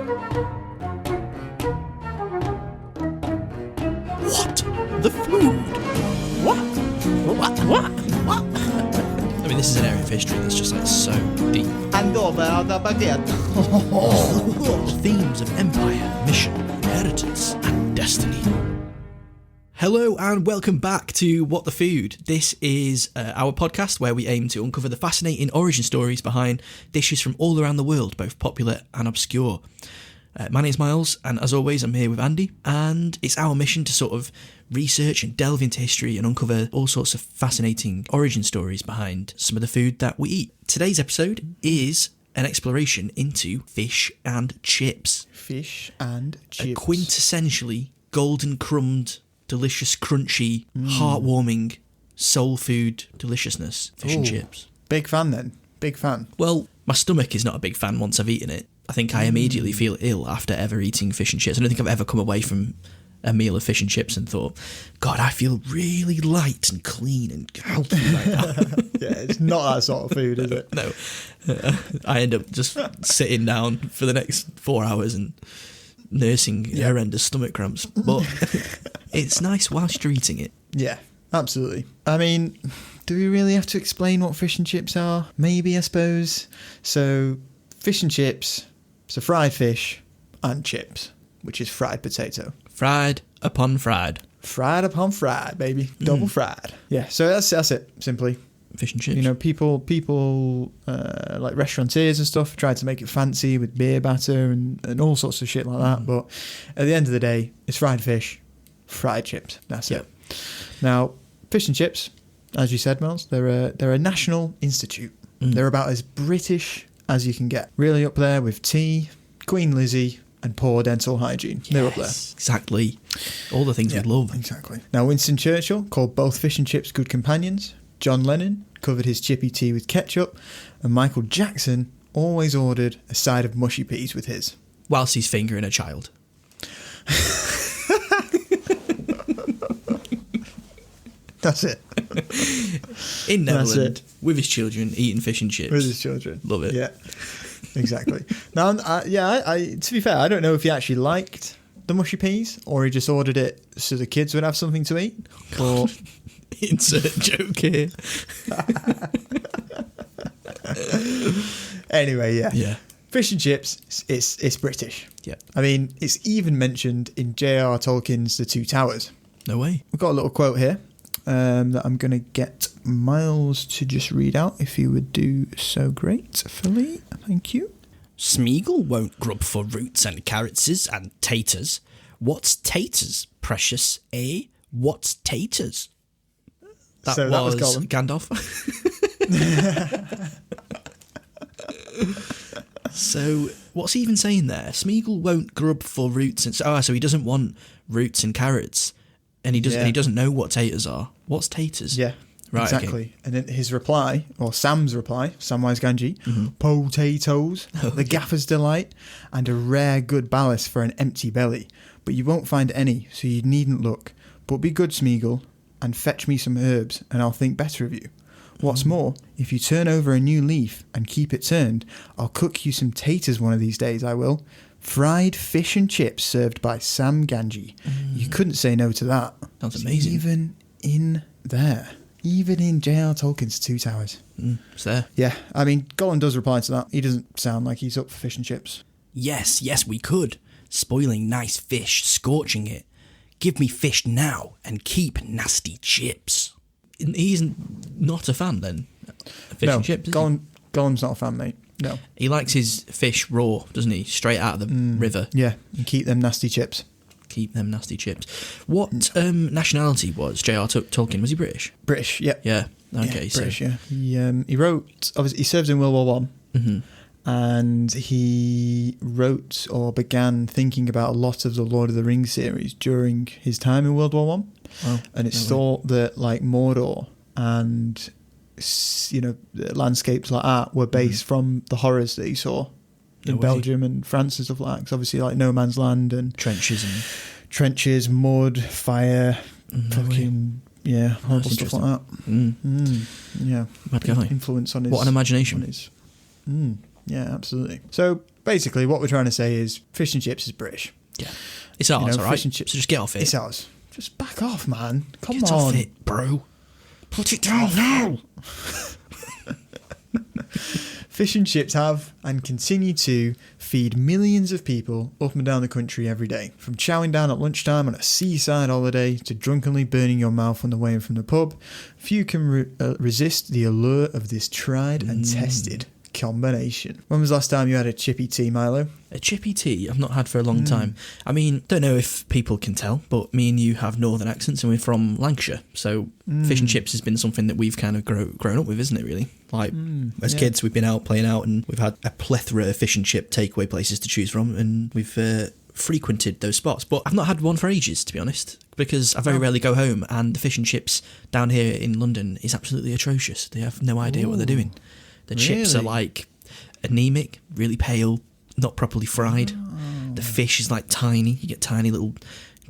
What? The food? What? I mean, this is an area of history that's just like so deep. And over the baguette. Themes of empire, mission, inheritance, and destiny. Hello and welcome back to What the Food. This is our podcast where we aim to uncover the fascinating origin stories behind dishes from all around the world, both popular and obscure. My name's Miles, and as always, I'm here with Andy, and it's our mission to sort of research and delve into history and uncover all sorts of fascinating origin stories behind some of the food that we eat. Today's episode is an exploration into fish and chips. Fish and chips. A quintessentially golden crumbed, delicious, crunchy, heartwarming, soul food deliciousness. Fish and chips. Big fan then. Big fan. Well, my stomach is not a big fan once I've eaten it. I think I immediately feel ill after ever eating fish and chips. I don't think I've ever come away from a meal of fish and chips and thought, God, I feel really light and clean and healthy right now. Yeah, it's not that sort of food, is it? No. I end up just sitting down for the next 4 hours and nursing horrendous stomach cramps. But it's nice whilst you're eating it. Yeah, absolutely. I mean, do we really have to explain what fish and chips are? Maybe, I suppose. So, fish and chips, so fried fish and chips, which is fried potato. Fried upon fried. Fried upon fried, baby. Double fried. Yeah, so that's it, simply. Fish and chips. You know, people like restaurateurs and stuff try to make it fancy with beer batter and all sorts of shit like that. But at the end of the day, it's fried fish, fried chips. That's it. Now, fish and chips, as you said, Miles, they're a national institute. They're about as British as you can get. Really up there with tea, Queen Lizzie, and poor dental hygiene. Yes, they're up there. Exactly. All the things we love. Exactly. Now, Winston Churchill called both fish and chips good companions. John Lennon covered his chippy tea with ketchup. And Michael Jackson always ordered a side of mushy peas with his. Whilst he's fingering a child. That's it. In Netherlands, with his children, eating fish and chips. With his children. Love it. Yeah, exactly. Now, I to be fair, I don't know if he actually liked the mushy peas or he just ordered it so the kids would have something to eat. Or insert joke here. Anyway, yeah. Yeah. Fish and chips, it's British. Yeah. I mean, it's even mentioned in J.R. Tolkien's The Two Towers. No way. We've got a little quote here that I'm going to get Miles to just read out, if you would do so gratefully. Thank you. Smeagol won't grub for roots and carrots and taters. What's taters, precious, eh? What's taters? That was Gollum. Gandalf. So, what's he even saying there? Smeagol won't grub for roots and... so he doesn't want roots and carrots. And he doesn't know what taters are. What's taters? Yeah, right, exactly. Okay. And then his reply, or Sam's reply, Samwise Gamgee, potatoes, the gaffer's delight, and a rare good ballast for an empty belly. But you won't find any, so you needn't look. But be good, Smeagol, and fetch me some herbs, and I'll think better of you. What's more, if you turn over a new leaf and keep it turned, I'll cook you some taters one of these days, I will. Fried fish and chips served by Sam Gamgee. You couldn't say no to that. Sounds amazing. Even in there. Even in J.R. Tolkien's Two Towers. It's there. Yeah, I mean, Gollum does reply to that. He doesn't sound like he's up for fish and chips. Yes, we could. Spoiling nice fish, scorching it. Give me fish now and keep nasty chips. He's not a fan then of fish and chips, is he? Gollum's not a fan, mate. No. He likes his fish raw, doesn't he? Straight out of the river. Yeah, and keep them nasty chips. Keep them nasty chips. What nationality was J.R. Tolkien? Was he British? British, yeah. Yeah. Okay, yeah, so British, yeah. He wrote, obviously, he served in World War One, and he wrote or began thinking about a lot of the Lord of the Rings series during his time in World War One. Wow. And it's thought that, like, Mordor and, you know, landscapes like that were based from the horrors that he saw in Belgium and France and stuff like that. 'Cause obviously, like, No Man's Land and trenches, mud, fire, fucking horrible stuff like that. Yeah, Mad guy. Influence on his. What an imagination! Yeah, absolutely. So basically, what we're trying to say is fish and chips is British. Yeah. It's ours, all right? Fish and chips. So just get off it. It's ours. Just back off, man. Come Get on. off it, bro. Put it down now. Fish and chips have and continue to feed millions of people up and down the country every day. From chowing down at lunchtime on a seaside holiday to drunkenly burning your mouth on the way in from the pub, few can resist the allure of this tried and tested combination. When was the last time you had a chippy tea, Milo? A chippy tea I've not had for a long time. I mean, don't know if people can tell, but me and you have northern accents and we're from Lancashire. So fish and chips has been something that we've kind of grown up with, isn't it, really? Like, as kids, we've been out playing out and we've had a plethora of fish and chip takeaway places to choose from, and we've frequented those spots. But I've not had one for ages, to be honest, because I very rarely go home, and the fish and chips down here in London is absolutely atrocious. They have no idea what they're doing. The chips are like anemic, really pale, not properly fried. The fish is like tiny. You get tiny little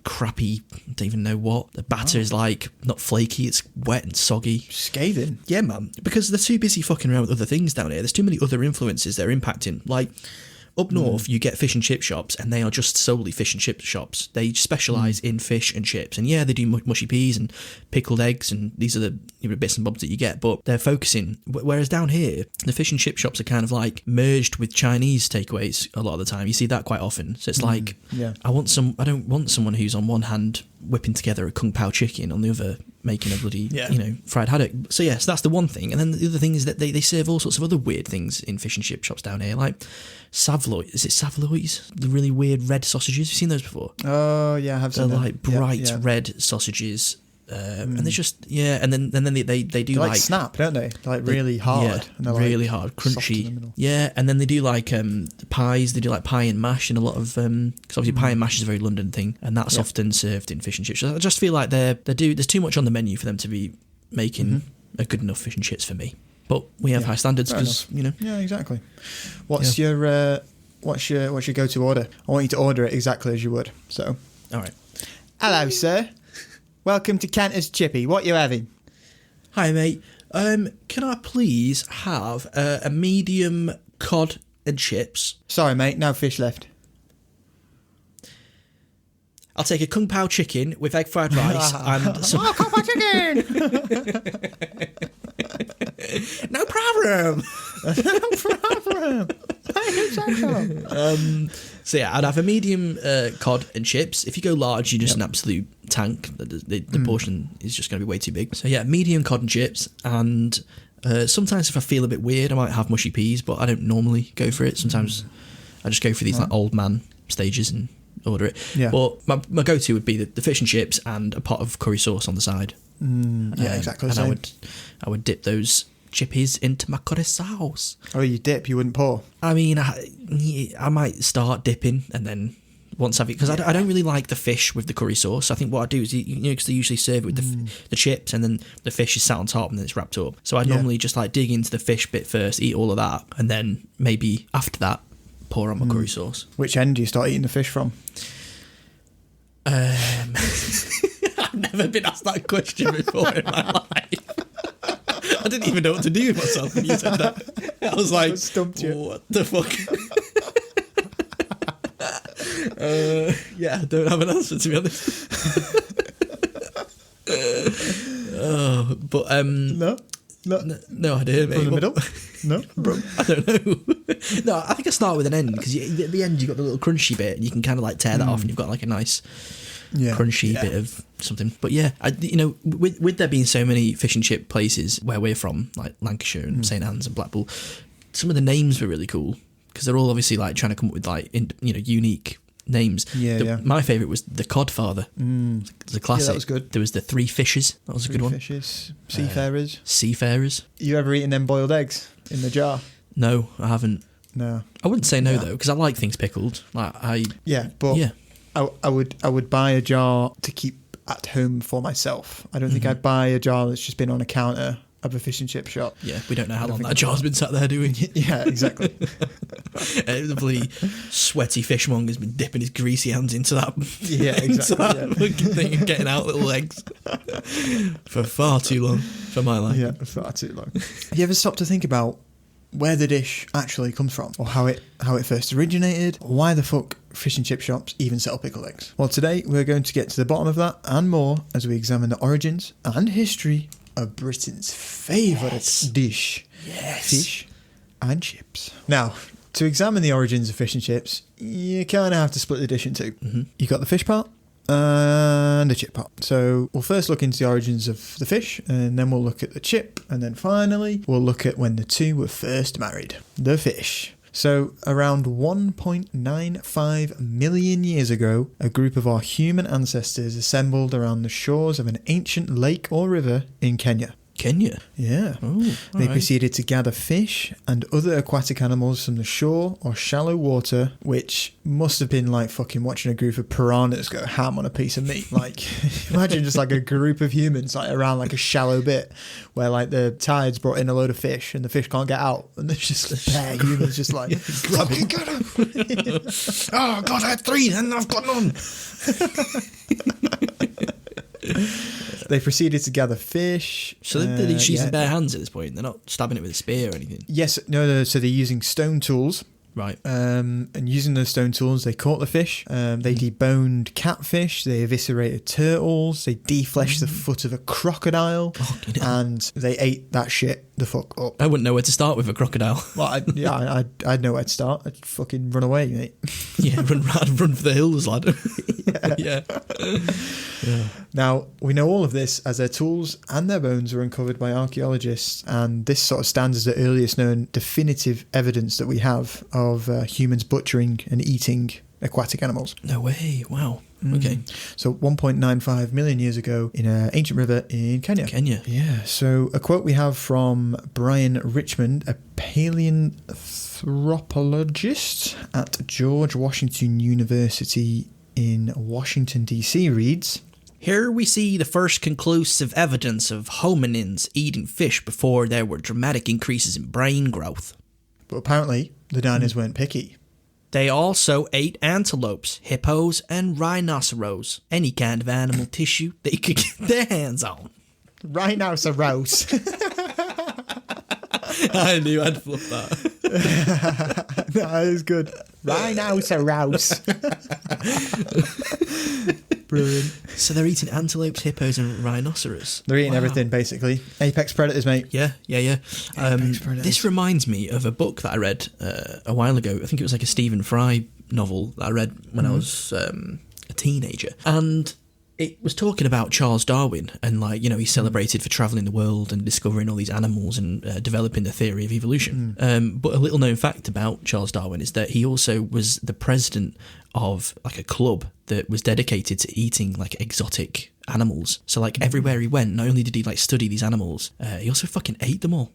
crappy, don't even know what. The batter is like not flaky, it's wet and soggy. Scathing. Yeah, man. Because they're too busy fucking around with other things down here. There's too many other influences that are impacting. Like, up north, you get fish and chip shops, and they are just solely fish and chip shops. They specialise in fish and chips. And yeah, they do mushy peas and pickled eggs, and these are the bits and bobs that you get, but they're focusing. Whereas down here, the fish and chip shops are kind of like merged with Chinese takeaways a lot of the time. You see that quite often. So it's like, I don't want someone who's on one hand whipping together a Kung Pao chicken, on the other making a bloody, fried haddock. So yes, that's the one thing. And then the other thing is that they serve all sorts of other weird things in fish and chip shops down here, like Savloy. Is it Savloys? The really weird red sausages. Have you seen those before? Oh, yeah, I have seen They're them. like bright red sausages. And they're just, and then they do They like snap, don't they? They're like really hard. Yeah, and they're really like hard, soft in the crunchy. middle. Yeah, and then they do like pies. They do like pie and mash, and a lot of because obviously pie and mash is a very London thing, and that's often served in fish and chips. So I just feel like there's too much on the menu for them to be making a good enough fish and chips for me. But we have high standards because Yeah, exactly. What's your go-to order? I want you to order it exactly as you would. So, all right. Hello, sir. Welcome to Cantor's Chippy. What you having? Hi, mate. Can I please have a medium cod and chips? Sorry, mate. No fish left. I'll take a Kung Pao chicken with egg fried rice and some... Oh, Kung Pao chicken! No problem! No problem! So yeah, I'd have a medium cod and chips. If you go large, you're just an absolute tank. The portion is just going to be way too big. So yeah, medium cod and chips. And sometimes if I feel a bit weird, I might have mushy peas, but I don't normally go for it. Sometimes I just go for these like old man stages and order it. Yeah. But my go-to would be the fish and chips and a pot of curry sauce on the side. Exactly. And I would dip those chippies into my curry sauce. Oh, you dip? You wouldn't pour? I mean, I might start dipping and then once I've... Because I don't really like the fish with the curry sauce. I think what I do is, because they usually serve it with the chips and then the fish is sat on top and then it's wrapped up. So I normally just like dig into the fish bit first, eat all of that, and then maybe after that, pour on my curry sauce. Which end do you start eating the fish from? I've never been asked that question before in my life. I didn't even know what to do with myself when you said that. I was like, what the fuck? I don't have an answer, to be honest. No idea, mate. From the middle? No? I don't know. No, I think I start with an end, because at the end you've got the little crunchy bit and you can kind of like tear that off and you've got like a nice crunchy bit of something. But yeah, with there being so many fish and chip places where we're from, like Lancashire and St Anne's and Blackpool, some of the names were really cool because they're all obviously like trying to come up with like unique names. My favourite was the Codfather. It was a classic. Yeah, that was good. There was the Three Fishes. That was a good one. Fishes. Seafarers. Seafarers. You ever eaten them boiled eggs in the jar? No, I haven't. No. I wouldn't say no though, because I like things pickled. I would buy a jar to keep at home for myself. I don't think I'd buy a jar that's just been on a counter of a fish and chip shop. Yeah, we don't know how long that jar's been sat there doing. Yeah, exactly. The bloody sweaty fishmonger's been dipping his greasy hands into that. Yeah, exactly. Into that fucking thing and getting out little eggs for far too long for my life. Yeah, far too long. Have you ever stopped to think about where the dish actually comes from, or how it first originated, or why the fuck fish and chip shops even sell pickled eggs. Well, today we're going to get to the bottom of that and more as we examine the origins and history of Britain's favourite dish, fish and chips. Now, to examine the origins of fish and chips, you kind of have to split the dish in two. You got the fish part and the chip part. So we'll first look into the origins of the fish, and then we'll look at the chip, and then finally we'll look at when the two were first married. The fish. So around 1.95 million years ago, a group of our human ancestors assembled around the shores of an ancient lake or river in Kenya. Kenya? Yeah. They proceeded to gather fish and other aquatic animals from the shore or shallow water, which must have been like fucking watching a group of piranhas go ham on a piece of meat. Like, imagine just like a group of humans like around like a shallow bit where like the tides brought in a load of fish and the fish can't get out, and there's just a pair of humans just like, fucking get him. Oh God, I had 3 and I've got none. They proceeded to gather fish. So they're just using bare hands at this point. They're not stabbing it with a spear or anything. Yes, no. So they're using stone tools. Right. And using those stone tools, they caught the fish. They deboned catfish. They eviscerated turtles. They defleshed the foot of a crocodile. And they ate that shit the fuck up. I wouldn't know where to start with a crocodile. Well, I'd know where to start. I'd fucking run away, mate. Yeah, run for the hills, lad. Yeah. Now, we know all of this as their tools and their bones were uncovered by archaeologists, and this sort of stands as the earliest known definitive evidence that we have of humans butchering and eating aquatic animals. No way. Wow. Okay. So 1.95 million years ago in an ancient river in Kenya. Yeah. So a quote we have from Brian Richmond, a paleoanthropologist at George Washington University in Washington, D.C. reads, "Here we see the first conclusive evidence of hominins eating fish before there were dramatic increases in brain growth." But apparently the diners weren't picky. They also ate antelopes, hippos, and rhinoceros, any kind of animal tissue they could get their hands on. Rhinoceros. I knew I'd flip that. That is good. Rhinoceros. Brilliant. So they're eating antelopes, hippos, and rhinoceros. They're eating everything, basically. Apex predators, mate. Yeah. This reminds me of a book that I read a while ago. I think it was like a Stephen Fry novel that I read when I was a teenager. And it was talking about Charles Darwin and, like, you know, he's celebrated for travelling the world and discovering all these animals and developing the theory of evolution. But a little known fact about Charles Darwin is that he also was the president of like a club that was dedicated to eating like exotic animals. So like everywhere he went, not only did he like study these animals, he also fucking ate them all.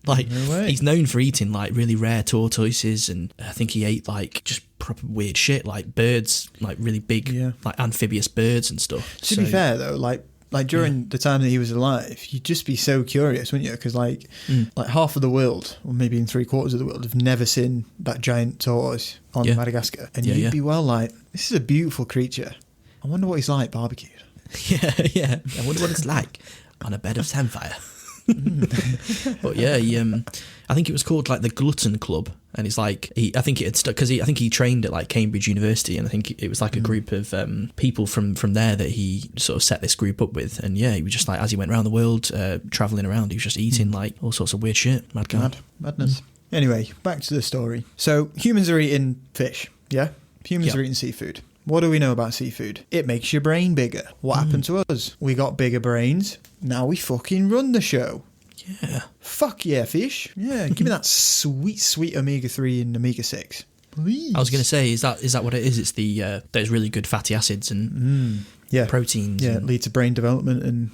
Like he's known for eating like really rare tortoises, and I think he ate like just proper weird shit like birds, like really big like amphibious birds and stuff. To be fair though, like during the time that he was alive, you'd just be so curious, wouldn't you? Because like half of the world, or maybe even 3/4 of the world, have never seen that giant tortoise on Madagascar, and you'd be well like, this is a beautiful creature. I wonder what he's like barbecued. Yeah. I wonder what it's like on a bed of samphire. But yeah, I think it was called like the Glutton Club, and it's like I think it had stuck because I think he trained at like Cambridge University, and I think it was like a group of people from there that he sort of set this group up with, and yeah, he was just like, as he went around the world traveling around, he was just eating like all sorts of weird shit. Madness. Anyway, back to the story. So humans are eating fish. Yeah, humans are eating seafood. What do we know about seafood? It makes your brain bigger. What happened to us? We got bigger brains. Now we fucking run the show. Yeah. Fuck yeah, fish. Yeah, give me that sweet omega-3 and omega-6. Please. I was going to say, is that what it is? It's the those really good fatty acids and proteins. Yeah, lead to brain development and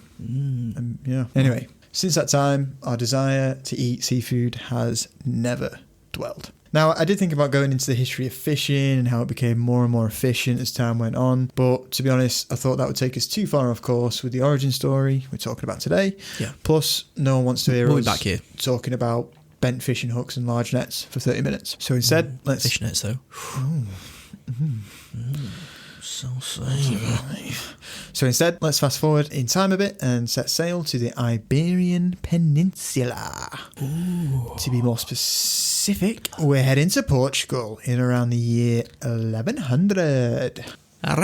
yeah. Anyway, since that time, our desire to eat seafood has never dwelled. Now, I did think about going into the history of fishing and how it became more and more efficient as time went on, but to be honest, I thought that would take us too far off course with the origin story we're talking about today. Yeah. Plus, no one wants to hear us back here talking about bent fishing hooks and large nets for 30 minutes. So instead, let's... Fish nets, though. So safe. So instead, let's fast forward in time a bit and set sail to the Iberian Peninsula. Ooh. To be more specific, we're heading to Portugal in around the year 1100. So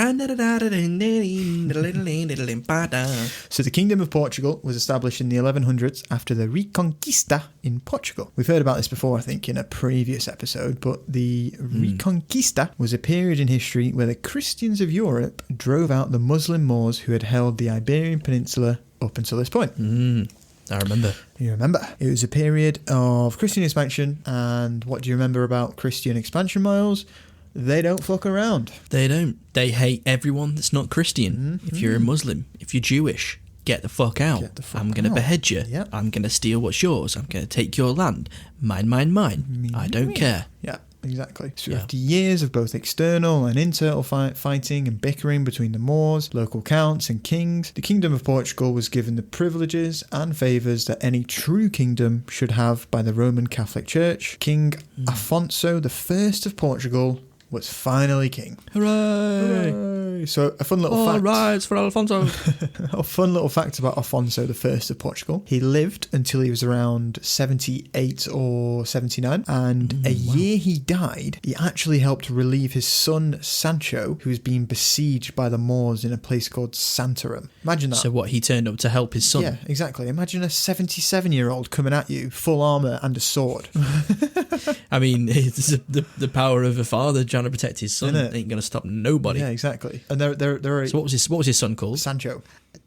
the Kingdom of Portugal was established in the 1100s after the Reconquista in Portugal. We've heard about this before, I think, in a previous episode, but the Reconquista was a period in history where the Christians of Europe drove out the Muslim Moors who had held the Iberian Peninsula up until this point. I remember. You remember. It was a period of Christian expansion, and what do you remember about Christian expansion, Miles? They don't fuck around. They don't. They hate everyone that's not Christian. If you're a Muslim, if you're Jewish, get the fuck out. I'm going to behead you. Yep. I'm going to steal what's yours. I'm going to take your land. Mine. I don't care. Yeah, exactly. So after years of both external and internal fighting and bickering between the Moors, local counts and kings, the Kingdom of Portugal was given the privileges and favours that any true kingdom should have by the Roman Catholic Church. King Afonso I of Portugal was finally king. Hooray! Hooray! So a fun little fact. All rise for Alfonso. A fun little fact about Afonso I of Portugal. He lived until he was around 78 or 79, and a year he died, he actually helped relieve his son Sancho, who was being besieged by the Moors in a place called Santarem. Imagine that. So what, he turned up to help his son? Yeah, exactly. Imagine a 77-year-old coming at you, full armour and a sword. I mean, it's the power of a father trying to protect his son ain't going to stop nobody. Yeah, exactly. And they're So what was his son called? Sancho.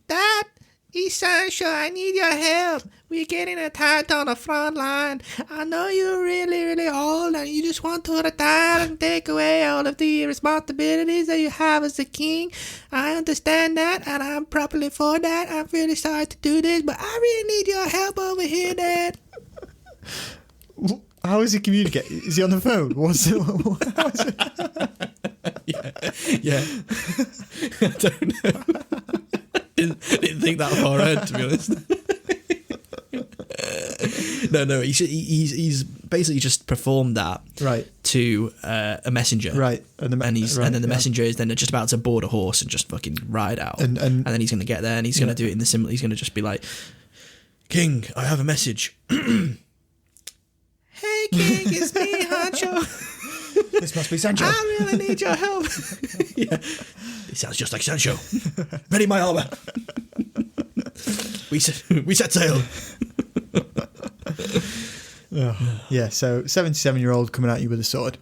Dad, it's Sancho, I need your help. We're getting attacked on the front line. I know you're really, really old and you just want to retire and take away all of the responsibilities that you have as a king. I understand that and I'm properly for that. I'm really sorry to do this, but I really need your help over here, Dad. How is he communicating? Is he on the phone? Yeah. I don't know. didn't think that far ahead, to be honest. No. He's basically just performed that to a messenger, right? And then the messenger is then just about to board a horse and just fucking ride out, and then he's going to get there and he's going to do it in the similar. He's going to just be like, "King, I have a message." Hey, King, it's me, Hancho. This must be Sancho. I really need your help. Yeah, it sounds just like Sancho. Ready my armor. we set sail. Yeah, so 77-year-old coming at you with a sword.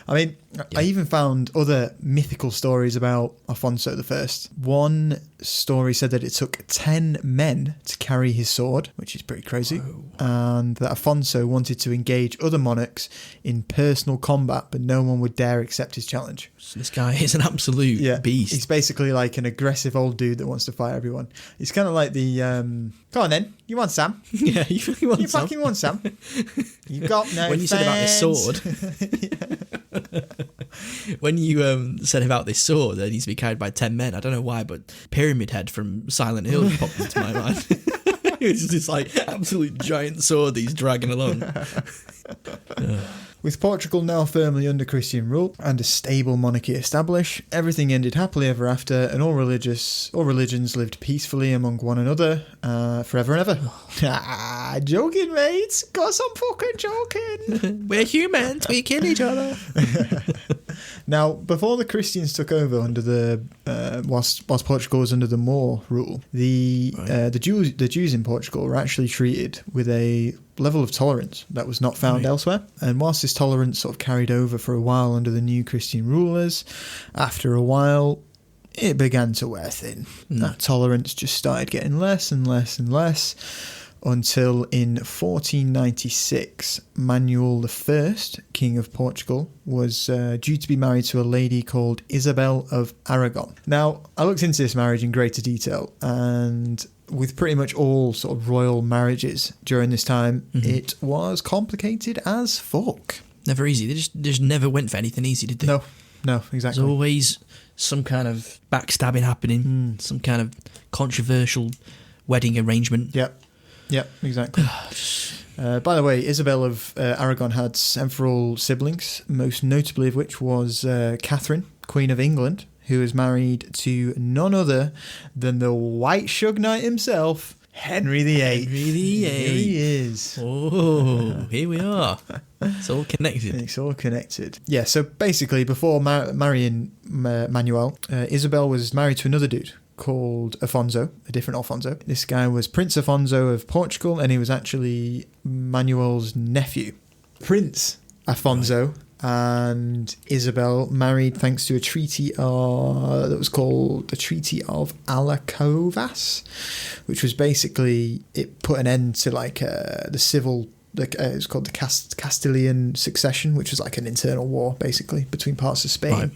I mean, I even found other mythical stories about Afonso I. One story said that it took 10 men to carry his sword, which is pretty crazy, and that Afonso wanted to engage other monarchs in personal combat, but no one would dare accept his challenge. So this guy is an absolute beast. He's basically like an aggressive old dude that wants to fight everyone. He's kind of like the, come on then, you want some? Yeah, you fucking want some? You got no When you said about this sword... When you said about this sword that needs to be carried by 10 men, I don't know why, but Pyramid Head from Silent Hill popped into my mind. It's just this like absolute giant sword that he's dragging along. With Portugal now firmly under Christian rule and a stable monarchy established, everything ended happily ever after, and all religions lived peacefully among one another forever and ever. Joking, mates. Of course I'm fucking joking. We're humans. We kill each other. Now, before the Christians took over under the whilst Portugal was under the Moor rule, the Jews in Portugal were actually treated with a level of tolerance that was not found elsewhere. And whilst this tolerance sort of carried over for a while under the new Christian rulers, after a while it began to wear thin. That tolerance just started getting less and less and less, until in 1496 Manuel I, King of Portugal, was due to be married to a lady called Isabel of Aragon. Now, I looked into this marriage in greater detail, and with pretty much all sort of royal marriages during this time, it was complicated as fuck. Never easy. They just never went for anything easy, did they? No, exactly. There's always some kind of backstabbing happening, some kind of controversial wedding arrangement. Yep, exactly. By the way, Isabel of Aragon had several siblings, most notably of which was Catherine, Queen of England, who was married to none other than the White Shug Knight himself, Henry VIII. Henry VIII. Here he is. Oh, here we are. It's all connected. It's all connected. Yeah, so basically, before marrying Manuel, Isabel was married to another dude called Afonso, a different Alfonso. This guy was Prince Afonso of Portugal, and he was actually Manuel's nephew. Prince Afonso and Isabel married thanks to a treaty that was called the Treaty of Alacovas, which was basically, it put an end to like the civil, it was called the Castilian succession, which was like an internal war basically between parts of Spain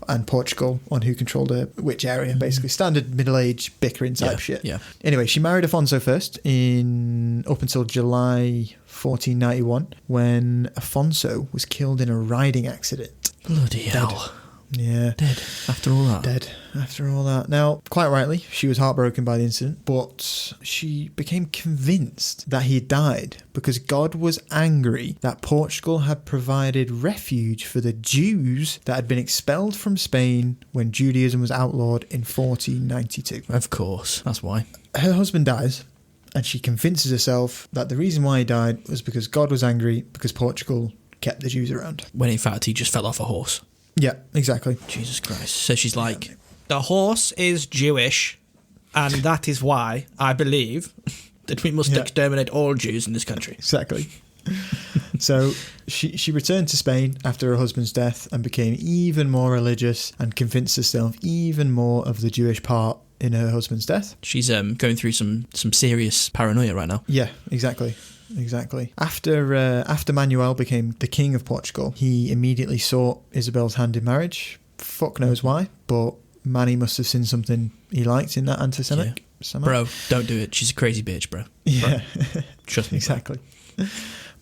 and Portugal on who controlled which area, basically standard middle-age bickering type shit. Yeah. Anyway, she married Afonso first up until July 1491, when Afonso was killed in a riding accident. Bloody hell. Yeah. Dead after all that. Dead after all that. Now, quite rightly, she was heartbroken by the incident, but she became convinced that he had died because God was angry that Portugal had provided refuge for the Jews that had been expelled from Spain when Judaism was outlawed in 1492. Of course, that's why. Her husband dies, and she convinces herself that the reason why he died was because God was angry because Portugal kept the Jews around. When in fact he just fell off a horse. Yeah, exactly. Jesus Christ. So she's like, the horse is Jewish, and that is why I believe that we must exterminate all Jews in this country. Exactly. So she returned to Spain after her husband's death and became even more religious and convinced herself even more of the Jewish part in her husband's death. She's going through some serious paranoia right now. Yeah, exactly. After Manuel became the king of Portugal, he immediately sought Isabel's hand in marriage. Fuck knows why, but Manny must have seen something he liked in that anti-Semitic. Yeah. Bro, don't do it. She's a crazy bitch, bro. Yeah. Trust me. Exactly.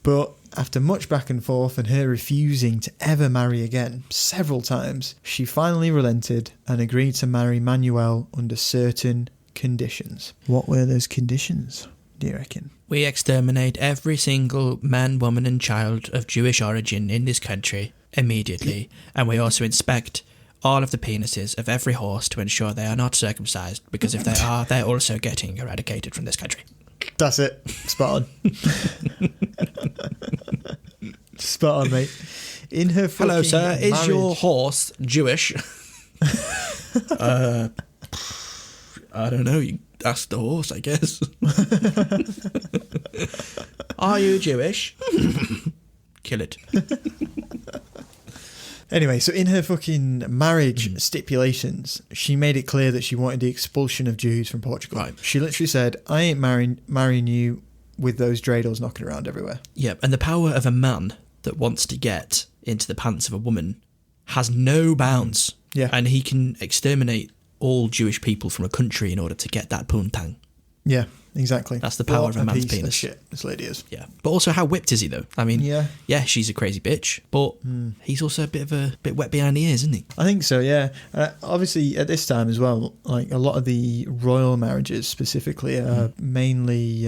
But after much back and forth and her refusing to ever marry again several times, she finally relented and agreed to marry Manuel under certain conditions. What were those conditions, do you reckon? We exterminate every single man, woman and child of Jewish origin in this country immediately, and we also inspect all of the penises of every horse to ensure they are not circumcised, because if they are, they're also getting eradicated from this country. That's it. Spot on. Spot on, mate. In her fucking Hello, sir. marriage... Is your horse Jewish? I don't know. You ask the horse, I guess. Are you Jewish? Kill it. Anyway, so in her fucking marriage stipulations, she made it clear that she wanted the expulsion of Jews from Portugal. Right. She literally said, I ain't marrying you with those dreidels knocking around everywhere. Yeah, and the power of a man that wants to get into the pants of a woman has no bounds. Yeah. And he can exterminate all Jewish people from a country in order to get that poontang. Yeah, exactly. That's the power of a man's piece penis. Of shit this lady is. Yeah. But also, how whipped is he, though? I mean, yeah, she's a crazy bitch, but he's also a bit wet behind the ears, isn't he? I think so, yeah. Obviously, at this time as well, like a lot of the royal marriages specifically are mainly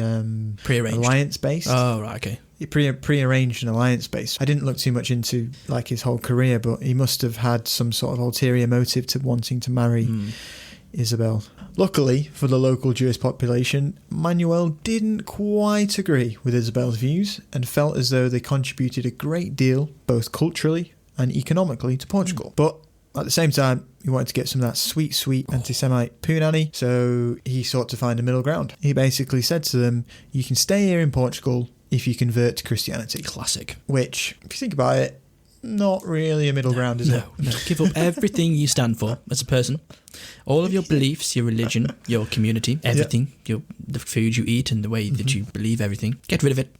Prearranged. alliance-based. Oh, right, okay. Pre-arranged and alliance-based. I didn't look too much into like his whole career, but he must have had some sort of ulterior motive to wanting to marry Isabel. Luckily for the local Jewish population, Manuel didn't quite agree with Isabel's views and felt as though they contributed a great deal, both culturally and economically, to Portugal. But at the same time, he wanted to get some of that sweet anti-Semite punani, so he sought to find a middle ground. He basically said to them, you can stay here in Portugal if you convert to Christianity. Classic. Which, if you think about it, not really a middle ground, is it? No. Give up everything you stand for as a person. All of your beliefs, your religion, your community, everything, the food you eat and the way that you believe everything. Get rid of it.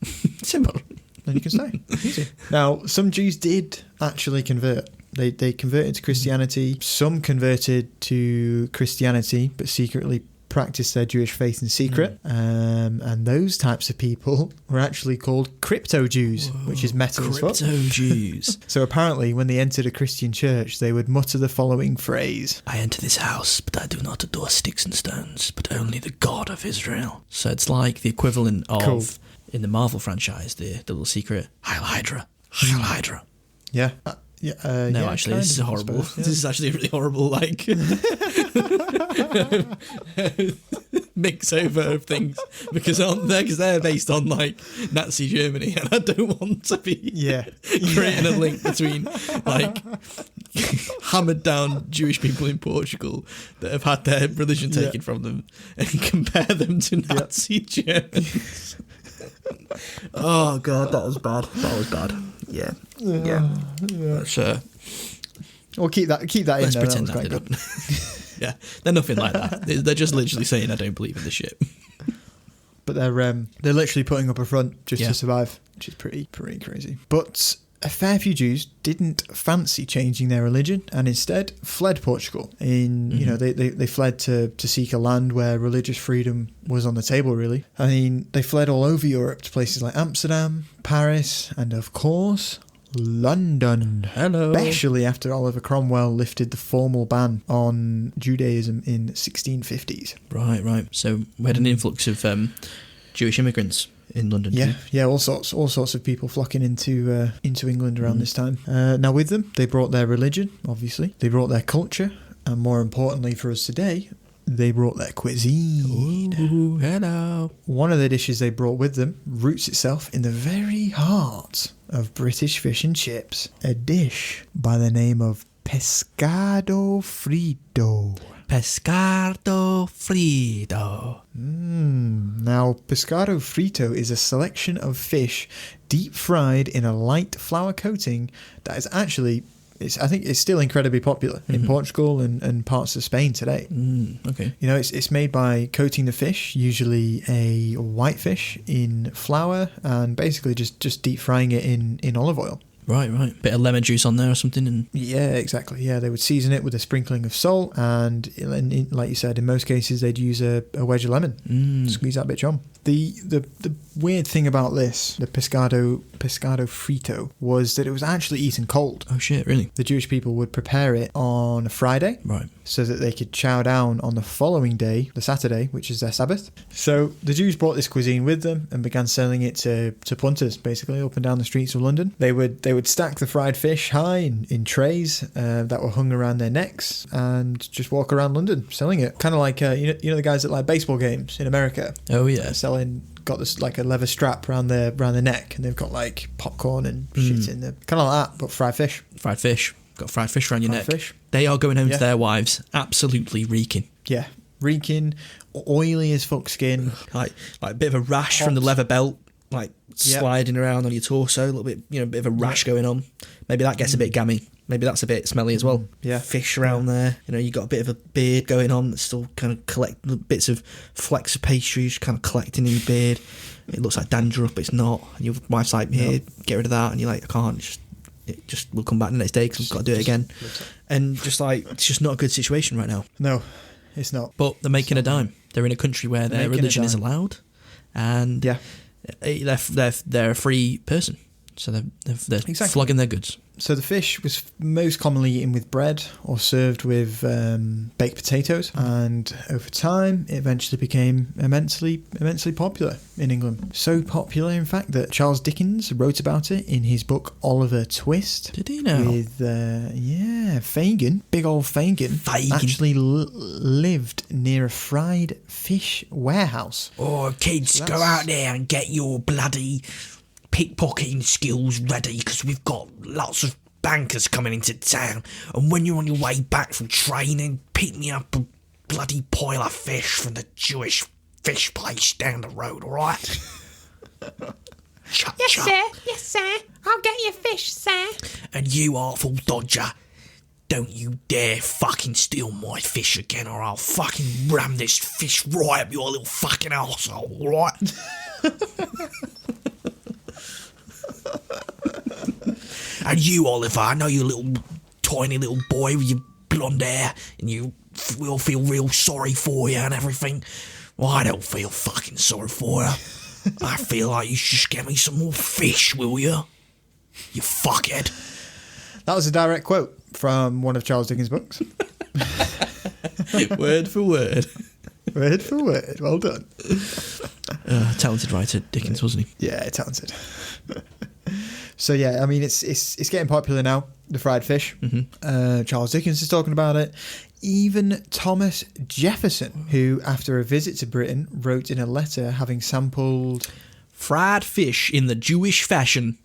Simple. Then you can stay. Easy. Now, some Jews did actually convert. They converted to Christianity. Some converted to Christianity, but secretly practiced their Jewish faith in secret. And those types of people were actually called crypto Jews, which is metal as fuck. Crypto Jews. So apparently, when they entered a Christian church, they would mutter the following phrase: I enter this house, but I do not adore sticks and stones, but only the God of Israel. So it's like the equivalent of, in the Marvel franchise, the little secret, Heil Hydra. Heil Hydra. Yeah. No, actually, this is horrible. This is actually a really horrible, like, mix over of things because they're based on like Nazi Germany, and I don't want to be creating a link between like hammered down Jewish people in Portugal that have had their religion taken from them and compare them to Nazi Germans. Oh god, that was bad. Yeah. Sure. We'll keep that in there. Let's pretend that didn't. Yeah, they're nothing like that. They're just literally saying I don't believe in this shit. But they're literally putting up a front just to survive, which is pretty crazy. But a fair few Jews didn't fancy changing their religion and instead fled Portugal. They fled to seek a land where religious freedom was on the table, really. I mean, they fled all over Europe to places like Amsterdam, Paris, and of course, London. Hello. Especially after Oliver Cromwell lifted the formal ban on Judaism in 1650s. Right. So we had an influx of Jewish immigrants in London. Yeah, all sorts of people flocking into England around this time. Now with them, they brought their religion, obviously. They brought their culture, and more importantly for us today, they brought their cuisine. Ooh, hello. One of the dishes they brought with them roots itself in the very heart of British fish and chips. A dish by the name of pescado frito. Pescado frito. Now, pescado frito is a selection of fish deep fried in a light flour coating that is actually... I think it's still incredibly popular in Portugal and parts of Spain today. Okay. You know, it's made by coating the fish, usually a white fish, in flour and basically just deep frying it in olive oil. Right. Bit of lemon juice on there or something. And yeah, exactly. Yeah, they would season it with a sprinkling of salt and, like you said, in most cases they'd use a wedge of lemon. Squeeze that bitch on. The weird thing about this, the pescado frito, was that it was actually eaten cold. Oh shit, really? The Jewish people would prepare it on a Friday, right, so that they could chow down on the following day, the Saturday, which is their Sabbath. So the Jews brought this cuisine with them and began selling it to punters, basically, up and down the streets of London. They would stack the fried fish high in trays that were hung around their necks and just walk around London selling it. Kind of like you know the guys that like baseball games in America. Oh yeah, got this like a leather strap around their neck, and they've got like popcorn and shit in there, kind of like that, but fried fish. Got fried fish around your neck. Fish. They are going home to their wives absolutely reeking. Yeah, reeking, oily as fuck skin, like a bit of a rash from the leather belt, like sliding around on your torso, a little bit, bit of a rash going on. Maybe that gets a bit gammy. Maybe that's a bit smelly as well. Yeah. Fish around there. You got a bit of a beard going on that's still kind of collecting bits of flecks of pastry, just kind of collecting in your beard. It looks like dandruff, but it's not. And your wife's like, here, get rid of that. And you're like, I can't. It just will come back the next day because I've got to do it again. And just like, it's just not a good situation right now. No, it's not. But they're making a dime. They're in a country where their religion is allowed. And they're a free person. So they're flogging their goods. So the fish was most commonly eaten with bread or served with baked potatoes, and over time it eventually became immensely popular in England. So popular, in fact, that Charles Dickens wrote about it in his book Oliver Twist. Did he know? With Fagin, big old Fagin. Actually lived near a fried fish warehouse. Oh, kids, go out there and get your bloody pickpocketing skills ready, because we've got lots of bankers coming into town, and when you're on your way back from training, pick me up a bloody pile of fish from the Jewish fish place down the road, alright? Yes, sir. I'll get your fish, sir. And you artful dodger, don't you dare fucking steal my fish again, or I'll fucking ram this fish right up your little fucking arsehole, alright? And you, Oliver, I know you little tiny little boy with your blonde hair, and you will feel real sorry for you and everything. Well, I don't feel fucking sorry for you. I feel like you should just get me some more fish, will you? You fuckhead. That was a direct quote from one of Charles Dickens' books. Word for word. Word for word. Well done. Talented writer, Dickens, wasn't he? Yeah, talented. So yeah, I mean, it's getting popular now, the fried fish. Charles Dickens is talking about it. Even Thomas Jefferson, who after a visit to Britain wrote in a letter having sampled fried fish in the Jewish fashion.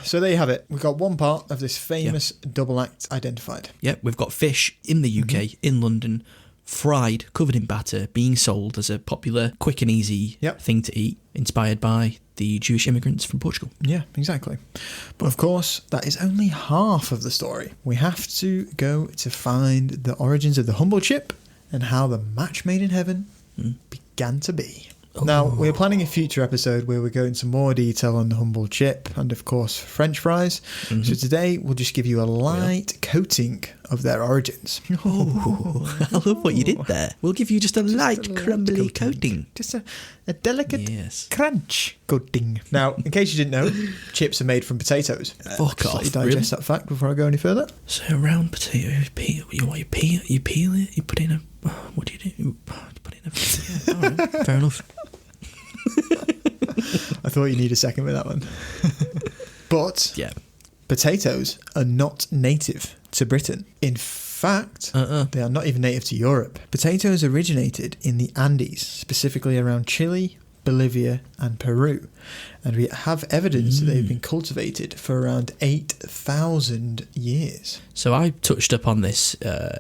So there you have it. We've got one part of this famous double act identified. Yep, we've got fish in the UK, in London, fried, covered in batter, being sold as a popular, quick and easy thing to eat, inspired by the Jewish immigrants from Portugal. Yeah, exactly. But of course, that is only half of the story. We have to go to find the origins of the humble chip and how the match made in heaven began to be. Now, we're planning a future episode where we go into more detail on the humble chip and, of course, French fries. So today, we'll just give you a light coating of their origins. Oh, I love what you did there. We'll give you just a light, crumbly coating. Just a delicate crunch coating. Now, in case you didn't know, chips are made from potatoes. Fuck off. Let you digest that fact before I go any further. So, a round potato, you peel it, you put in a... What do you do? You put in a... Yeah, all right, fair enough. I thought you need a second with that one. But potatoes are not native to Britain. In fact, they are not even native to Europe. Potatoes originated in the Andes, specifically around Chile, Bolivia and Peru. And we have evidence that they've been cultivated for around 8,000 years. So I touched up on this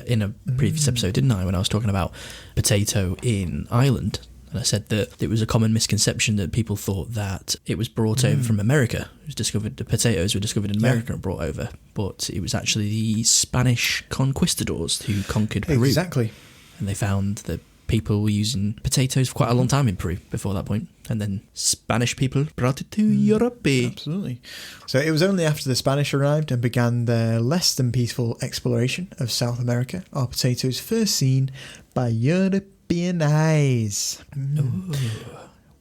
in a previous episode, didn't I, when I was talking about potato in Ireland. And I said that it was a common misconception that people thought that it was brought over from America. It was discovered, the potatoes were discovered in America and brought over. But it was actually the Spanish conquistadors who conquered Peru. Exactly. And they found that people were using potatoes for quite a long time in Peru before that point. And then Spanish people brought it to Europe. Absolutely. So it was only after the Spanish arrived and began their less than peaceful exploration of South America are potatoes first seen by European eyes.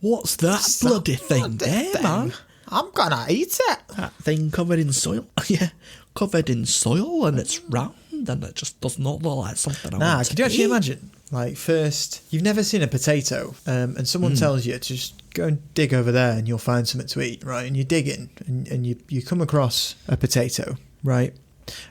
What's that bloody thing there, man? I'm gonna eat it. That thing covered in soil. Yeah, covered in soil and it's round and it just does not look like something I want to could you actually eat. imagine? Like, first, you've never seen a potato, and someone tells you to just go and dig over there and you'll find something to eat, right? And you're digging and you come across a potato, right?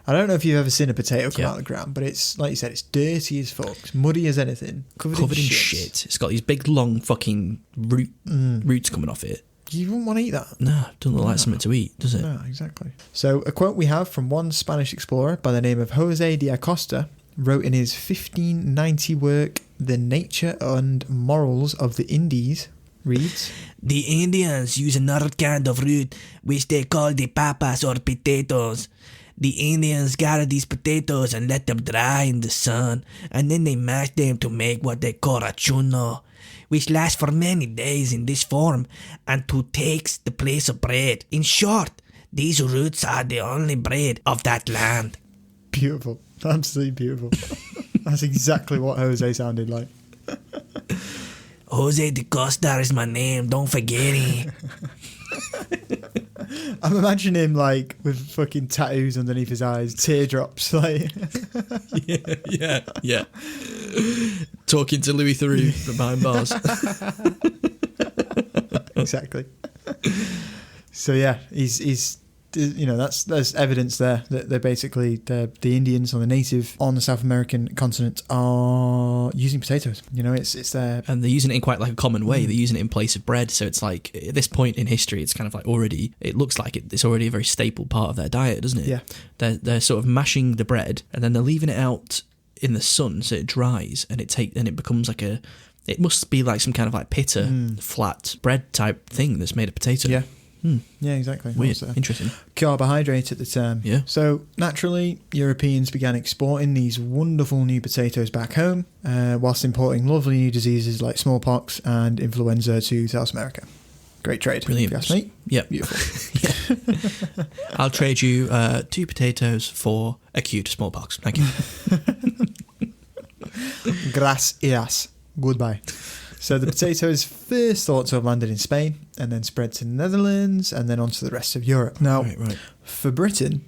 I don't know if you've ever seen a potato come out of the ground, but it's, like you said, it's dirty as fuck, it's muddy as anything, covered in shit. It's got these big, long fucking roots coming off it. You wouldn't want to eat that. No, doesn't look like something to eat, does it? No, exactly. So, a quote we have from one Spanish explorer by the name of Jose de Acosta wrote in his 1590 work, The Nature and Morals of the Indies, reads, "The Indians use another kind of root which they call the papas or potatoes. The Indians gather these potatoes and let them dry in the sun, and then they mash them to make what they call a chuno, which lasts for many days in this form and to takes the place of bread. In short, these roots are the only bread of that land." Beautiful. Absolutely beautiful. That's exactly what Jose sounded like. Jose de Costa is my name, don't forget it. I'm imagining him like with fucking tattoos underneath his eyes, teardrops, like yeah. Talking to Louis Theroux from behind bars. Exactly. So yeah, he's there's evidence there that they're basically the Indians or the native on the South American continent are using potatoes. It's there, and they're using it in quite like a common way. They're using it in place of bread, so it's like at this point in history, it's kind of like already. It looks like it's already a very staple part of their diet, doesn't it? Yeah. They're sort of mashing the bread and then they're leaving it out in the sun so it dries and it becomes like a. It must be like some kind of like pita flat bread type thing that's made of potato. Yeah. Yeah, exactly. Weird. Interesting. Carbohydrate at the time. Yeah. So naturally, Europeans began exporting these wonderful new potatoes back home, whilst importing lovely new diseases like smallpox and influenza to South America. Great trade. Brilliant. If you ask me. Yeah. Beautiful. I'll trade you 2 potatoes for acute smallpox. Thank you. Gracias. Goodbye. So the potato is first thought to have landed in Spain and then spread to the Netherlands and then on to the rest of Europe. Now, for Britain,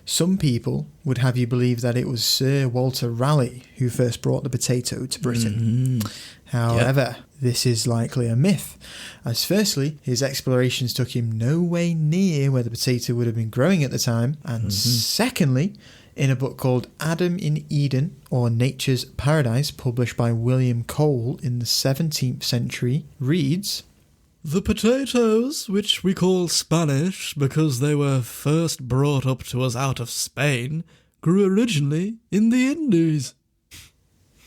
some people would have you believe that it was Sir Walter Raleigh who first brought the potato to Britain. However, this is likely a myth, as firstly, his explorations took him no way near where the potato would have been growing at the time, and secondly, in a book called Adam in Eden, or Nature's Paradise, published by William Cole in the 17th century, reads, The potatoes, which we call Spanish because they were first brought up to us out of Spain, grew originally in the Indies.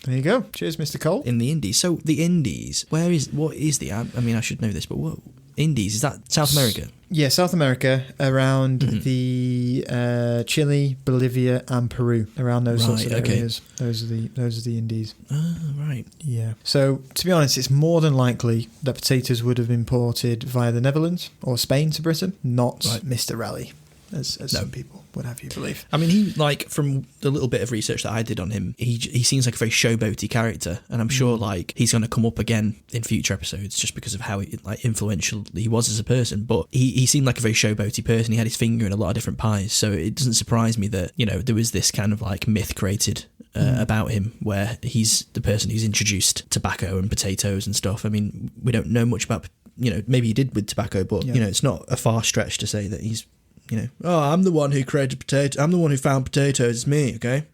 There you go. Cheers, Mr. Cole. In the Indies. So the Indies, what is the, I mean, I should know this, but what, Indies, is that South America? Yeah, South America, around the Chile, Bolivia, and Peru, around those sorts of areas. Those are the Indies. Ah, right. Yeah. So to be honest, it's more than likely that potatoes would have been imported via the Netherlands or Spain to Britain, not Mr. Raleigh, as some people would have you believe. I mean, he, like, from the little bit of research that I did on him, he seems like a very showboaty character, and I'm sure, like, he's going to come up again in future episodes just because of how influential he was as a person. But he seemed like a very showboaty person. He had his finger in a lot of different pies, so it doesn't surprise me that, you know, there was this kind of like myth created about him where he's the person who's introduced tobacco and potatoes and stuff. I mean, we don't know much about, you know, maybe he did with tobacco, but you know, it's not a far stretch to say that he's, you know, oh, I'm the one who created potato. I'm the one who found potatoes. It's me, okay?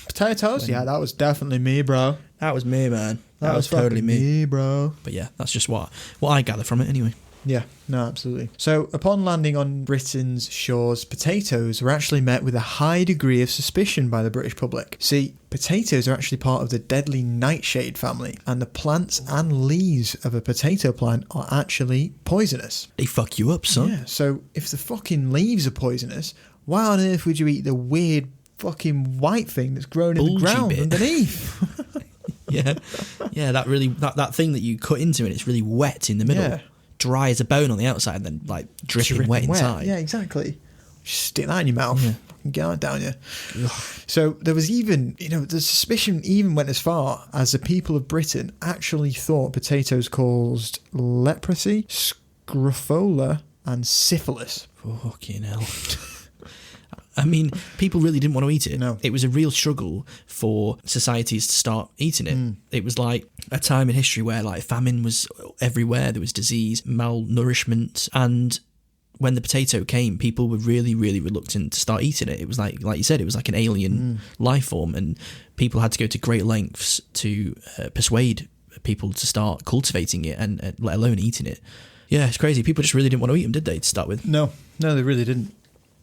Potatoes? Yeah, that was definitely me, bro. That was me, man. That was totally me, bro. But yeah, that's just what I gather from it anyway. Yeah, no, absolutely. So, upon landing on Britain's shores, potatoes were actually met with a high degree of suspicion by the British public. See, potatoes are actually part of the deadly nightshade family, and the plants and leaves of a potato plant are actually poisonous. They fuck you up, son. Yeah, so if the fucking leaves are poisonous, why on earth would you eat the weird fucking white thing that's grown in the ground underneath? Yeah, that thing that you cut into and it's really wet in the middle. Yeah. Dry as a bone on the outside and then like dripping wet inside. Yeah, exactly. Just stick that in your mouth. Yeah. Get it down you. So there was even, you know, the suspicion even went as far as the people of Britain actually thought potatoes caused leprosy, scrofola, and syphilis. Fucking hell. I mean, people really didn't want to eat it. No. It was a real struggle for societies to start eating it. It was like a time in history where like famine was everywhere. There was disease, malnourishment, and when the potato came, people were really, really reluctant to start eating it. It was like you said, it was like an alien life form, and people had to go to great lengths to persuade people to start cultivating it and let alone eating it. Yeah, it's crazy. People just really didn't want to eat them, did they, to start with? No, they really didn't.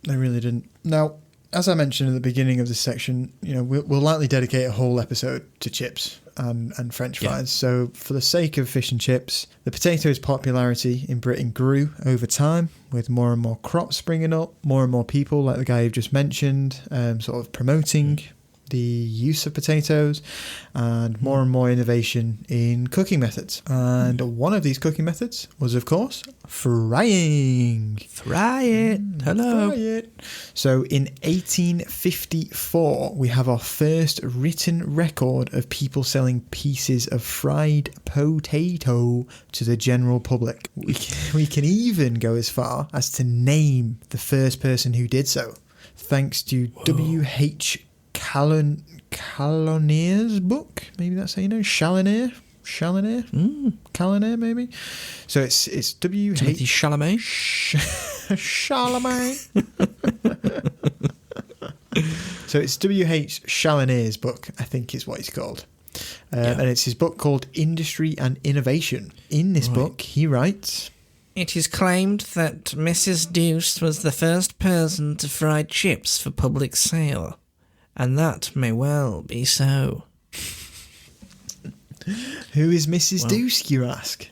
They really didn't. Now, as I mentioned at the beginning of this section, you know, we'll likely dedicate a whole episode to chips and French fries. Yeah. So for the sake of fish and chips, the potato's popularity in Britain grew over time with more and more crops springing up, more and more people, like the guy you've just mentioned, sort of promoting the use of potatoes, and more innovation in cooking methods. And one of these cooking methods was, of course, frying. Fry it. Hello. Fry it. So in 1854, we have our first written record of people selling pieces of fried potato to the general public. We can even go as far as to name the first person who did so, thanks to W.H. Challoner's book, maybe that's how you know, Challoner, maybe. So it's W.H. Chalamet. Charlemagne. So it's W.H. Challoner's book, I think is what it's called. And it's his book called Industry and Innovation. In this book, he writes, "It is claimed that Mrs. Deuce was the first person to fry chips for public sale. And that may well be so." Who is Mrs. Douche, you ask?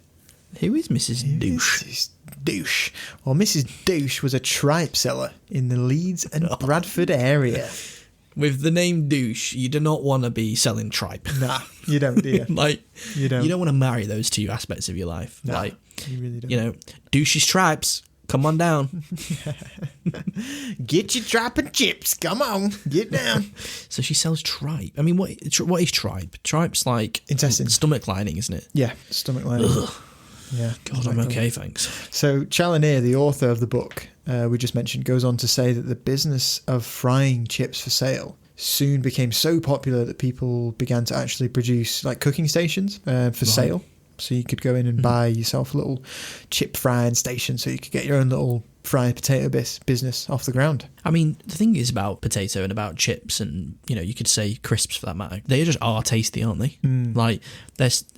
Who is Mrs. Douche? Mrs. Douche. Well, Mrs. Douche was a tripe seller in the Leeds and Bradford area. With the name douche, you do not want to be selling tripe. Nah, you don't, do you? You don't want to marry those two aspects of your life. Nah, you really don't. You know, douchey stripes. Come on down. Get your tripe and chips. Come on, get down. So she sells tripe. I mean, what is tripe? Tripe's like intestine, stomach lining, isn't it? Yeah, stomach lining. Ugh. Yeah. God, I'm okay, thanks. So Challoner, the author of the book we just mentioned, goes on to say that the business of frying chips for sale soon became so popular that people began to actually produce like cooking stations for sale. So you could go in and buy yourself a little chip frying station, so you could get your own little fried potato business off the ground. I mean, the thing is about potato and about chips, and you could say crisps for that matter. They just are tasty, aren't they? Like,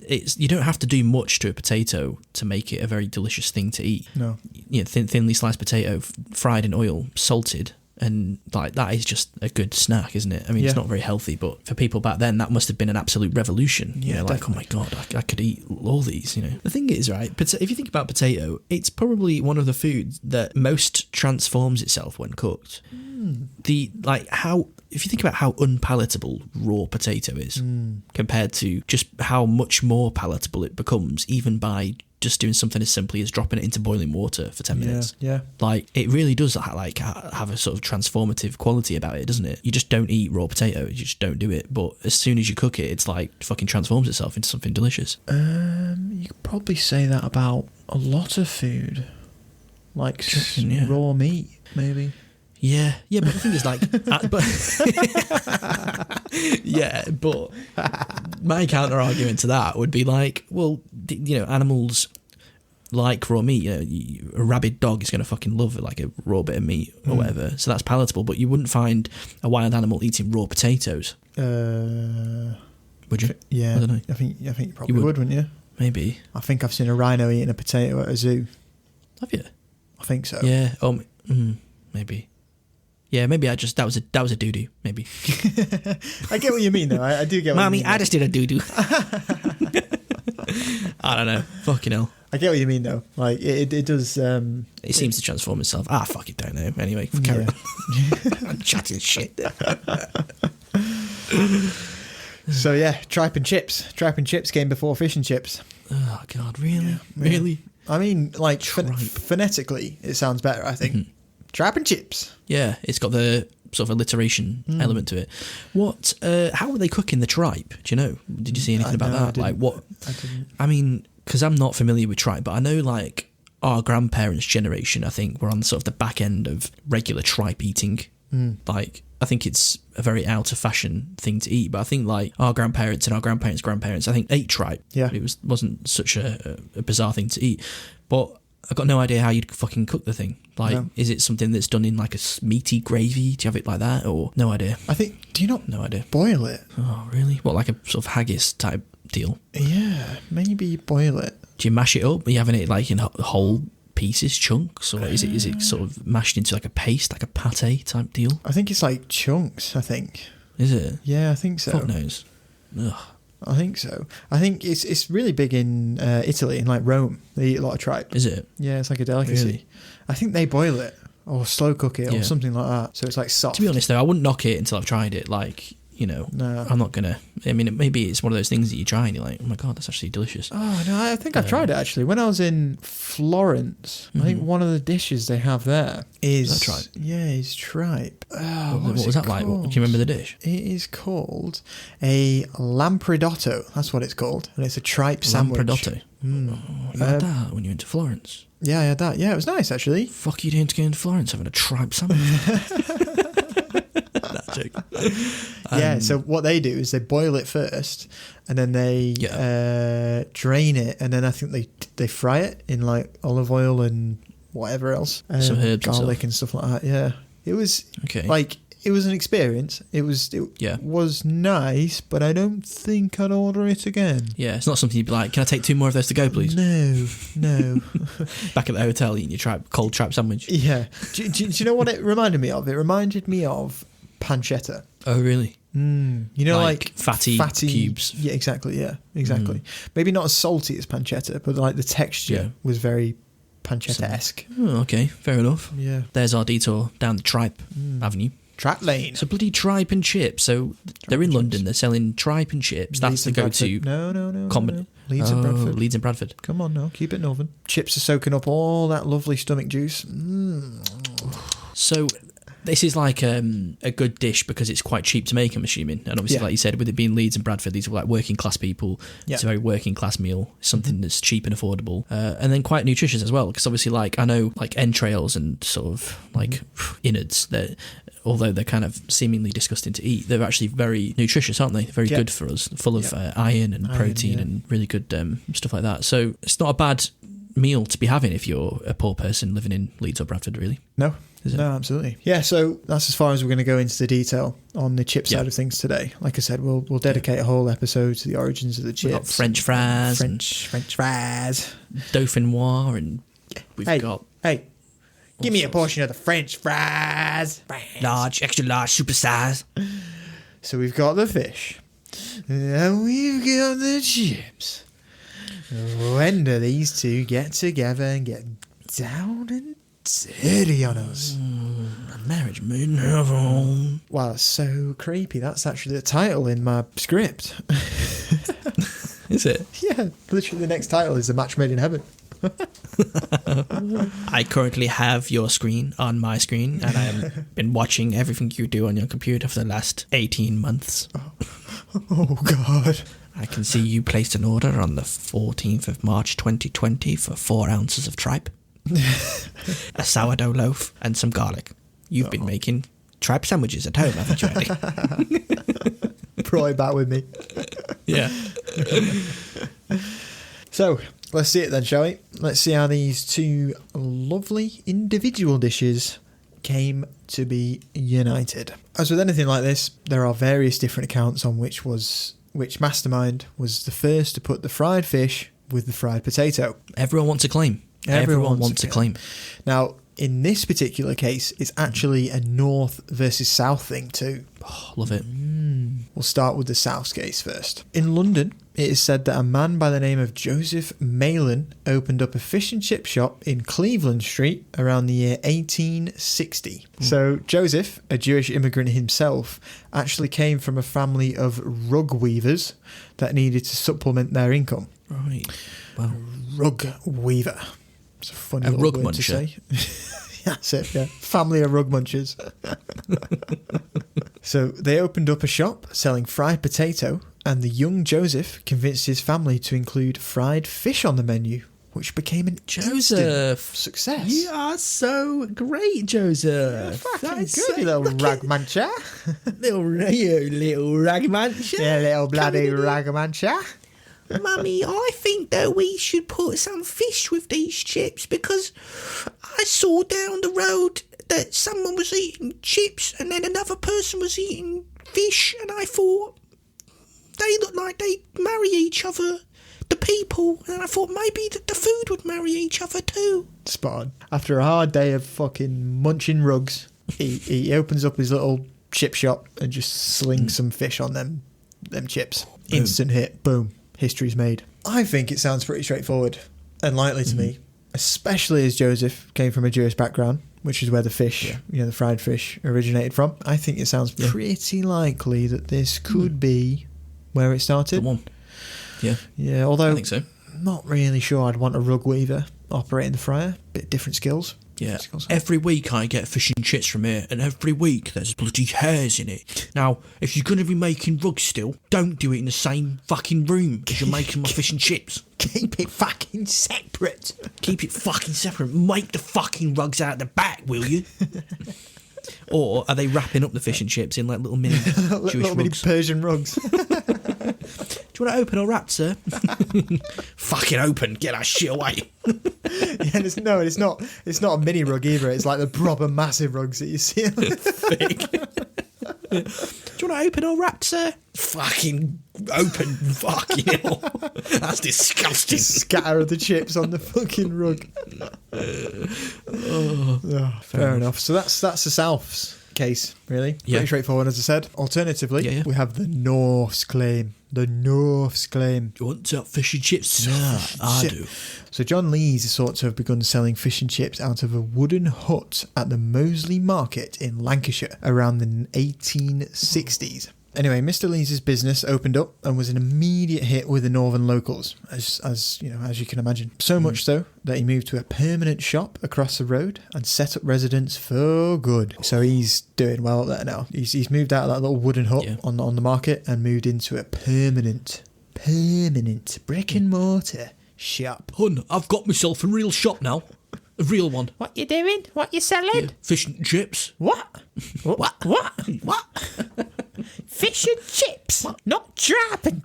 you don't have to do much to a potato to make it a very delicious thing to eat. No. Thinly sliced potato, fried in oil, salted. And like that is just a good snack, isn't it? I mean, it's not very healthy, but for people back then, that must have been an absolute revolution. Yeah, like, oh my God, I could eat all these, The thing is, right, if you think about potato, it's probably one of the foods that most transforms itself when cooked. If you think about how unpalatable raw potato is compared to just how much more palatable it becomes, even by just doing something as simply as dropping it into boiling water for 10 minutes. Yeah. Like, it really does have a sort of transformative quality about it, doesn't it? You just don't eat raw potato. You just don't do it. But as soon as you cook it, it's like fucking transforms itself into something delicious. You could probably say that about a lot of food. Like raw meat, maybe. Yeah, but the thing is, like, but my counter argument to that would be like, well, animals like raw meat. A rabid dog is going to fucking love like a raw bit of meat or whatever, so that's palatable. But you wouldn't find a wild animal eating raw potatoes. Would you? Yeah, I don't know. I think you probably would, wouldn't you? Maybe. I think I've seen a rhino eating a potato at a zoo. Have you? I think so. Yeah. Maybe. Yeah, maybe that was a doo-doo, maybe. I get what you mean, though. I do get what you mean. Mommy, I just did a doo-doo. I don't know. Fucking hell. I get what you mean, though. Like, it does... it seems to transform itself. Fuck it, don't know. Anyway, carry on. I'm chatting shit. So, yeah, tripe and chips. Tripe and chips came before fish and chips. Oh, God, really? Yeah. Really? I mean, like, phonetically, it sounds better, I think. Tripe and chips. Yeah, it's got the sort of alliteration element to it. What? How were they cooking the tripe? Do you know? Did you see anything about that? Like what? I didn't. I mean, because I'm not familiar with tripe, but I know like our grandparents' generation, I think, were on sort of the back end of regular tripe eating. Like, I think it's a very out of fashion thing to eat, but I think like our grandparents and our grandparents' grandparents, I think, ate tripe. Yeah, it wasn't such a bizarre thing to eat, but I've got no idea how you'd fucking cook the thing. Like, is it something that's done in like a meaty gravy? Do you have it like that, or no idea? I think. Do you not? No idea. Boil it. Oh, really? What, like a sort of haggis type deal? Yeah, maybe boil it. Do you mash it up? Are you having it like in whole pieces, chunks, or is it sort of mashed into like a paste, like a pate type deal? I think it's like chunks. I think. Is it? Yeah, I think so. Fuck knows. Ugh. I think so. I think it's really big in Italy, in like Rome. They eat a lot of tripe. Is it? Yeah, it's like a delicacy. Really? I think they boil it or slow cook it or something like that. So it's like soft. To be honest though, I wouldn't knock it until I've tried it. Like, no. I'm not gonna. I mean, maybe it's one of those things that you try and you're like, oh my God, that's actually delicious. Oh no, I think I've tried it actually. When I was in Florence, I think one of the dishes they have there is tripe. Yeah, is tripe. Oh, what was that like? Do you remember the dish? It is called a lampredotto. That's what it's called, and it's a tripe sandwich. Lampredotto. You had that when you went to Florence. Yeah, I had that. Yeah, it was nice actually. Fuck you doing to go into Florence having a tripe sandwich? That joke. Yeah, so what they do is they boil it first, and then they drain it, and then I think they fry it in like olive oil and whatever else, some herbs, garlic and stuff like that. Yeah, it was okay. It was an experience. It was nice, but I don't think I'd order it again. Yeah, it's not something you'd be like, can I take 2 more of those to go, please? No. Back at the hotel eating your cold tripe sandwich. Yeah. Do you know what it reminded me of? It reminded me of pancetta. Oh, really? You know, like fatty cubes. Yeah, exactly. Yeah, exactly. Maybe not as salty as pancetta, but like the texture was very pancetta-esque. Oh, okay, fair enough. Yeah. There's our detour down the Tripe Avenue. Trap lane. So bloody tripe and chips. So they're in London. They're selling tripe and chips. That's the go-to. No. Leeds and Bradford. Leeds and Bradford. Come on now, keep it northern. Chips are soaking up all that lovely stomach juice. So This is like a good dish because it's quite cheap to make, I'm assuming. And obviously, like you said, with it being Leeds and Bradford, these are like working class people. Yeah. It's a very working class meal, something that's cheap and affordable. And then quite nutritious as well, because obviously, like, I know like entrails and sort of like innards, that although they're kind of seemingly disgusting to eat, they're actually very nutritious, aren't they? Very good for us, full of iron and protein and really good stuff like that. So it's not a bad meal to be having if you're a poor person living in Leeds or Bradford, really. No, absolutely. Yeah, so that's as far as we're going to go into the detail on the chip side of things today. Like I said, we'll dedicate a whole episode to the origins of the chips. We've got French fries. French fries. Dauphinoise, and we've got... Hey, give me a portion of the French fries. Large, extra large, super size. So we've got the fish. And we've got the chips. When do these two get together and get down and dirty on us? Marriage made in heaven. Wow, that's so creepy. That's actually the title in my script. Is it? Yeah, literally the next title is A Match Made in Heaven. I currently have your screen on my screen, and I've been watching everything you do on your computer for the last 18 months. Oh, God. I can see you placed an order on the 14th of March 2020 for 4 ounces of tripe, a sourdough loaf, and some garlic. You've been making tripe sandwiches at home, haven't you, Andy? Brought it back with me. Yeah. So, let's see it then, shall we? Let's see how these two lovely individual dishes came to be united. As with anything like this, there are various different accounts on which mastermind was the first to put the fried fish with the fried potato. Everyone wants a claim. Everyone wants a claim. Now, in this particular case, it's actually a north versus south thing too. Oh, love it. We'll start with the south case first. In London, it is said that a man by the name of Joseph Malin opened up a fish and chip shop in Cleveland Street around the year 1860. So Joseph, a Jewish immigrant himself, actually came from a family of rug weavers that needed to supplement their income. Right. Wow. Rug weaver. It's a funny A little rug word to muncher. say. That's it, yeah. Family of rug munchers. So they opened up a shop selling fried potato, and the young Joseph convinced his family to include fried fish on the menu, which became an instant success. You are so great, Joseph. Fucking good, you little rag mancher. little rag mancher. Yeah, little bloody rag mancher. Mummy, I think that we should put some fish with these chips because I saw down the road that someone was eating chips and then another person was eating fish, and I thought they look like they marry each other, the people, and I thought maybe the food would marry each other too. Spot on. After a hard day of fucking munching rugs, he opens up his little chip shop and just slings some fish on them chips. Instant hit. Boom. History's made. I think it sounds pretty straightforward and likely to me, especially as Joseph came from a Jewish background, which is where the fish, the fried fish, originated from. I think it sounds pretty likely that this could be where it started. The one. Yeah. Yeah, although I think so. Not really sure I'd want a rug weaver operating the fryer. Bit different skills. Yeah. Every week I get fish and chips from here, and every week there's bloody hairs in it. Now, if you're going to be making rugs still, don't do it in the same fucking room as you're making my fish and chips. Keep it fucking separate. Keep it fucking separate. Make the fucking rugs out the back, will you? Or are they wrapping up the fish and chips in like little mini Jewish little mini rugs? Persian rugs. Do you want to open or wrap, sir? Fucking open. Get that shit away. It's not a mini rug either. It's like the proper massive rugs that you see. Thick. Do you want to open or wrap, sir? Fucking open. Fucking hell. That's disgusting. Scatter the chips on the fucking rug. Fair enough. So that's the South's case, really. Pretty straightforward, as I said. Alternatively, we have the North's claim. The North's claim. You want that fish and chips? Yeah, I do. So John Lees is thought to have begun selling fish and chips out of a wooden hut at the Moseley Market in Lancashire around the 1860s. Anyway, Mr. Lees' business opened up and was an immediate hit with the northern locals, as you can imagine. So much so that he moved to a permanent shop across the road and set up residence for good. So he's doing well up there now. He's moved out of that little wooden hut on the market and moved into a permanent brick and mortar shop. Hun, I've got myself a real shop now. A real one. What you doing? What you selling? Yeah. Fish and chips. What? What? Fish and chips? What? Not drap and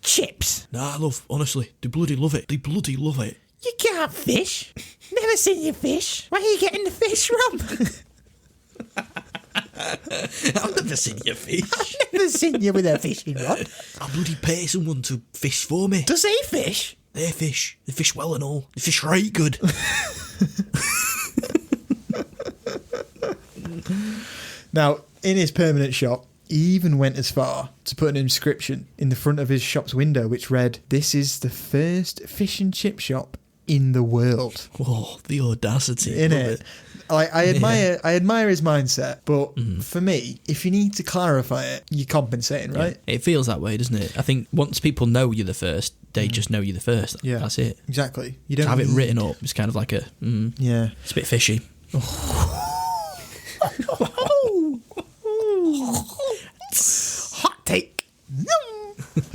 chips. Nah, love, honestly, they bloody love it. They bloody love it. You can't fish. Never seen you fish. Where are you getting the fish from? I've never seen you fish. I've never seen you with a fishing rod. I bloody pay someone to fish for me. Does he fish? They fish. They fish well and all. They fish right good. Now, in his permanent shop, he even went as far to put an inscription in the front of his shop's window which read, "This is the first fish and chip shop in the world." Oh, the audacity. In Love it. I admire his mindset, but for me, if you need to clarify it, you're compensating, right? Yeah, it feels that way, doesn't it? I think once people know you're the first, they just know you're the first. Yeah. That's it. Exactly. You To don't have it need- written up, it's kind of like a... Yeah. It's a bit fishy. Hot take.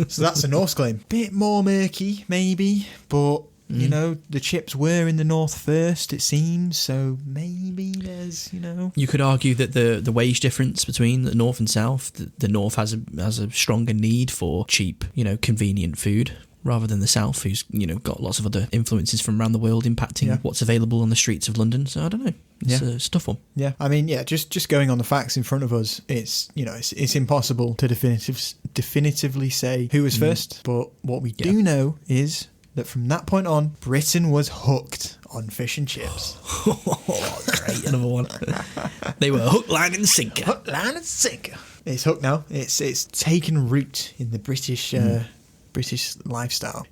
So that's a Norse claim. Bit more murky, maybe, but you know, the chips were in the north first, it seems, so maybe there's, You could argue that the wage difference between the north and south, the north has a stronger need for cheap, convenient food, rather than the south, who's got lots of other influences from around the world impacting what's available on the streets of London. So I don't know. It's a tough one. Yeah, I mean, just going on the facts in front of us, it's it's impossible to definitively say who was first. But what we do know is that from that point on, Britain was hooked on fish and chips. Oh, great, another one. They were hook, line and sinker. Hook, line and sinker. It's hooked now. It's taken root in the British lifestyle.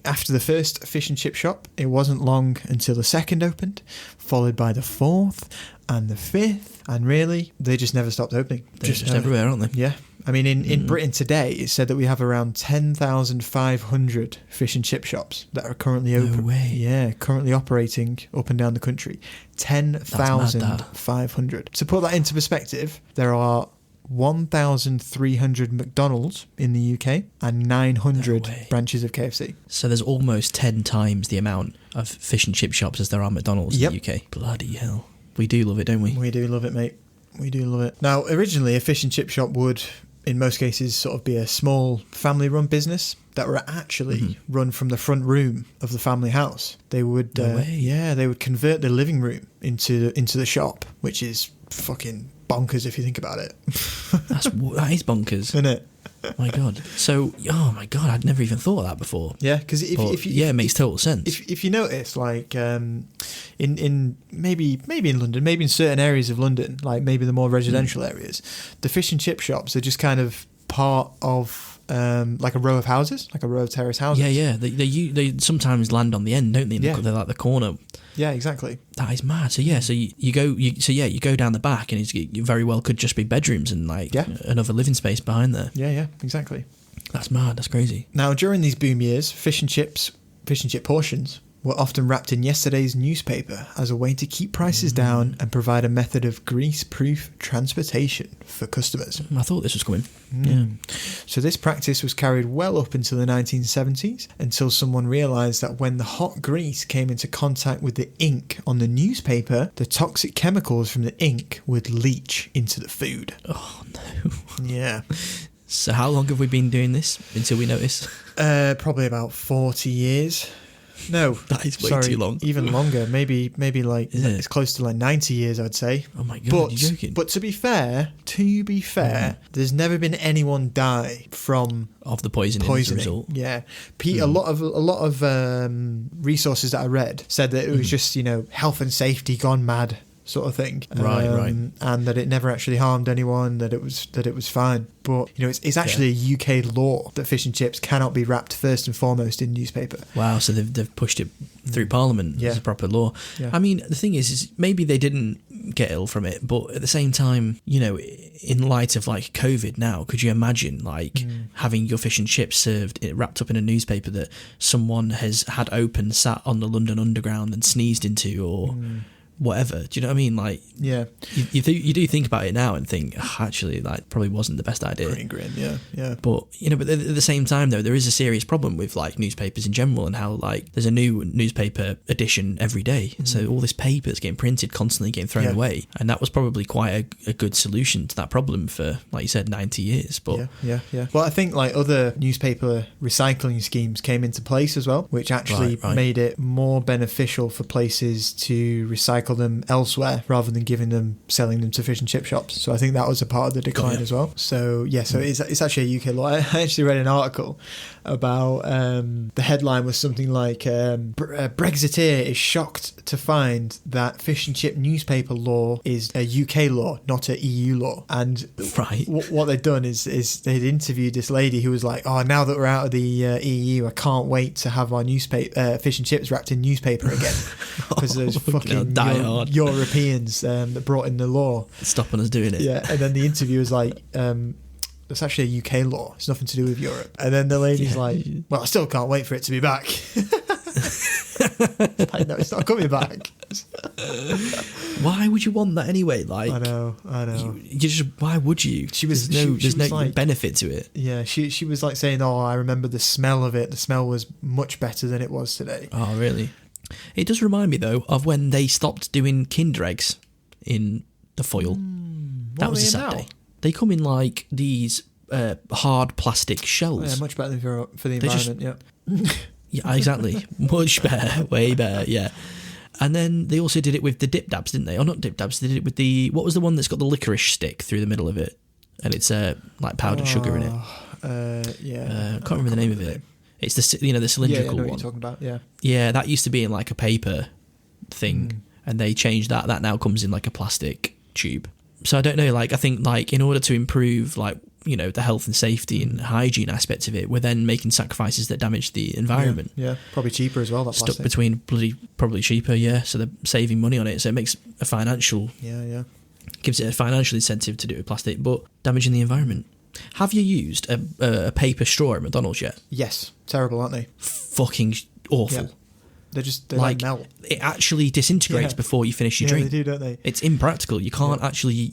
After the first fish and chip shop, it wasn't long until the second opened, followed by the fourth and the fifth, and really, they just never stopped opening. They're just everywhere, aren't they? Yeah. I mean, in Britain today, it's said that we have around 10,500 fish and chip shops that are currently open. No way. Yeah, currently operating up and down the country. 10,500. To put that into perspective, there are 1,300 McDonald's in the UK and 900 branches of KFC. So there's almost 10 times the amount of fish and chip shops as there are McDonald's in the UK. Bloody hell. We do love it, don't we? We do love it, mate. We do love it. Now, originally, a fish and chip shop would, in most cases, sort of be a small family-run business that were actually run from the front room of the family house. They would, they would convert the living room into the shop, which is fucking bonkers if you think about it. That is bonkers. Isn't it? My God. So, oh my God, I'd never even thought of that before. Yeah, because it makes total sense. If you notice, like in maybe in London, maybe in certain areas of London, like maybe the more residential areas, the fish and chip shops are just kind of part of like a row of houses, like a row of terrace houses. Yeah. They sometimes land on the end, don't they? They're like the corner. Yeah, exactly. That is mad. So so you go down the back, and it very well could just be bedrooms and another living space behind there. Yeah, exactly. That's mad. That's crazy. Now, during these boom years, fish and chip portions were often wrapped in yesterday's newspaper as a way to keep prices down and provide a method of grease-proof transportation for customers. I thought this was coming. Yeah. So this practice was carried well up until the 1970s, until someone realised that when the hot grease came into contact with the ink on the newspaper, the toxic chemicals from the ink would leach into the food. Oh, no. Yeah. So how long have we been doing this until we notice? Probably about 40 years. No, that is way too long. Even longer. Maybe like it's close to like 90 years, I'd say. Oh my God, you're joking. But to be fair, there's never been anyone die from the poisoning. As a result. Yeah, a lot of resources that I read said that it was just health and safety gone mad sort of thing. Right. And that it never actually harmed anyone, that it was fine. But it's actually a UK law that fish and chips cannot be wrapped first and foremost in newspaper. Wow, so they've pushed it through Parliament as a proper law. Yeah. I mean, the thing is maybe they didn't get ill from it, but at the same time, you know, in light of like COVID now, could you imagine like having your fish and chips served wrapped up in a newspaper that someone has had open, sat on the London Underground and sneezed into, or whatever? Do you know what I mean? Like, Yeah. you do think about it now and think, actually, like, probably wasn't the best idea. Grin, yeah. But, you know, but at the same time, though, there is a serious problem with, like, newspapers in general, and how, like, there's a new newspaper edition every day. So all this paper is getting printed, constantly getting thrown away. And that was probably quite a good solution to that problem for, like you said, 90 years. But Yeah. Well, I think, like, other newspaper recycling schemes came into place as well, which actually Right. made it more beneficial for places to recycle them elsewhere rather than selling them to fish and chip shops. So I think that was a part of the decline as well. So it's actually a UK law. I actually read an article about the headline was something like Brexiteer is shocked to find that fish and chip newspaper law is a UK law, not a EU law. And Right. what they'd done is they'd interviewed this lady who was like, oh, now that we're out of the EU, I can't wait to have our newspaper fish and chips wrapped in newspaper again, because those fucking Europeans that brought in the law stopping us doing it. Yeah. And then the interviewer was like, it's actually a UK law, it's nothing to do with Europe. And then the lady's like, well, I still can't wait for it to be back. Like, no, it's not coming back. Why would you want that anyway? Like, I know. You just, why would you? There's no like, benefit to it. Yeah, she was like saying, oh, I remember the smell of it. The smell was much better than it was today. Oh, really? It does remind me, though, of when they stopped doing Kinder eggs in the foil. That was a sad day. They come in like these hard plastic shells. Oh, yeah, much better for the environment, Yeah, exactly. Much better. Way better, yeah. And then they also did it with the dip dabs, didn't they? Or not dip dabs, they did it with what was the one that's got the licorice stick through the middle of it? And it's like powdered sugar in it. I can't remember the name of it. It's the cylindrical I know one. what you're talking about, yeah. Yeah, that used to be in like a paper thing, and they changed that. That now comes in like a plastic tube. So I don't know, like, I think, like, in order to improve, like, you know, the health and safety and hygiene aspect of it, we're then making sacrifices that damage the environment. Yeah, probably cheaper as well, that Stuck plastic. between probably cheaper, yeah, so they're saving money on it, so it makes a financial... Yeah. Gives it a financial incentive to do it with plastic, but damaging the environment. Have you used a paper straw at McDonald's yet? Yes, terrible, aren't they? Fucking awful. Yeah. They like melt. It actually disintegrates before you finish your drink. Yeah, they do, don't they? It's impractical. You can't actually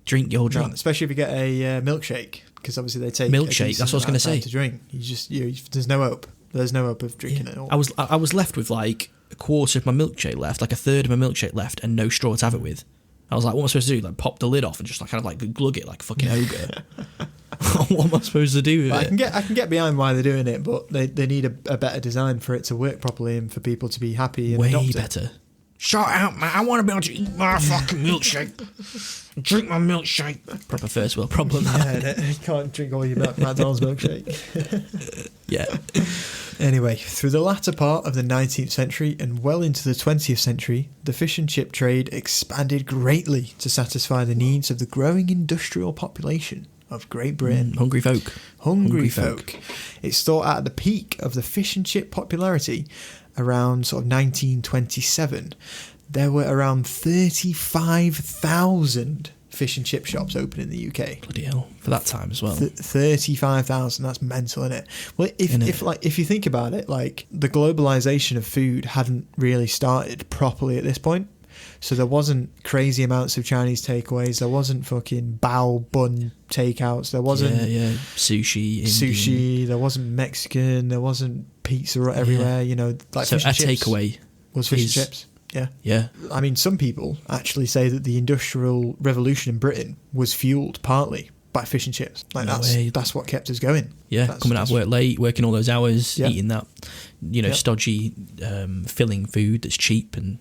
drink your drink. No, especially if you get a milkshake, because obviously they take milkshake. That's what I was going to say. To drink, there's no hope. There's no hope of drinking it all. I was left with like a quarter of my milkshake left, like a third of my milkshake left, and no straw to have it with. I was like, what am I supposed to do? Like, pop the lid off and just like kind of like glug it like a fucking ogre. What am I supposed to do with it? I can get behind why they're doing it, but they need a better design for it to work properly and for people to be happy and adopt it. Way better. Shut up, man. I want to be able to eat my fucking milkshake. Drink my milkshake. Proper first world problem. Yeah, you can't drink all your McDonald's milkshake. Yeah. Anyway, through the latter part of the 19th century and well into the 20th century, the fish and chip trade expanded greatly to satisfy the needs of the growing industrial population of Great Britain. Hungry folk. Hungry folk. It's thought at the peak of the fish and chip popularity around sort of 1927, there were around 35,000 fish and chip shops open in the UK. Bloody hell. For that time as well. 35,000, that's mental, isn't it? Well, if you think about it, like, the globalization of food hadn't really started properly at this point. So there wasn't crazy amounts of Chinese takeaways. There wasn't fucking bao bun takeouts. There wasn't sushi. Indian. There wasn't Mexican. There wasn't pizza everywhere. You know, like, so fish a and chips takeaway was fish and chips. Yeah. Yeah. I mean, some people actually say that the Industrial Revolution in Britain was fueled partly by fish and chips. Like, that's what kept us going. Yeah, coming out of work late, working all those hours, eating that, stodgy, filling food that's cheap and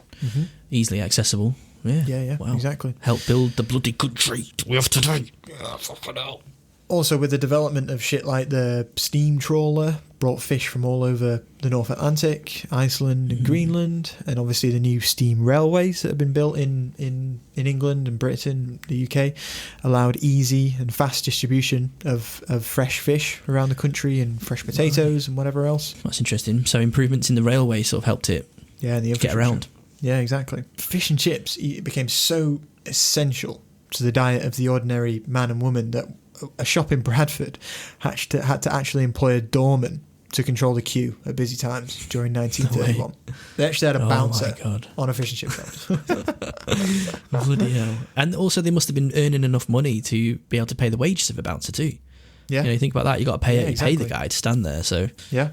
easily accessible. Yeah. Wow. Exactly. Help build the bloody country we have today. Yeah, fucking hell. Also, with the development of shit like the steam trawler, brought fish from all over the North Atlantic, Iceland and Greenland, and obviously the new steam railways that have been built in England and Britain, the UK, allowed easy and fast distribution of fresh fish around the country and fresh potatoes and whatever else. That's interesting. So improvements in the railway sort of helped it get around. Yeah, exactly. Fish and chips, it became so essential to the diet of the ordinary man and woman that a shop in Bradford had to actually employ a doorman to control the queue at busy times during 1931. They actually had a bouncer on a fish and chip shop. Bloody hell. And also they must have been earning enough money to be able to pay the wages of a bouncer too. Yeah. You think about that, you got to pay exactly. pay the guy to stand there. So yeah.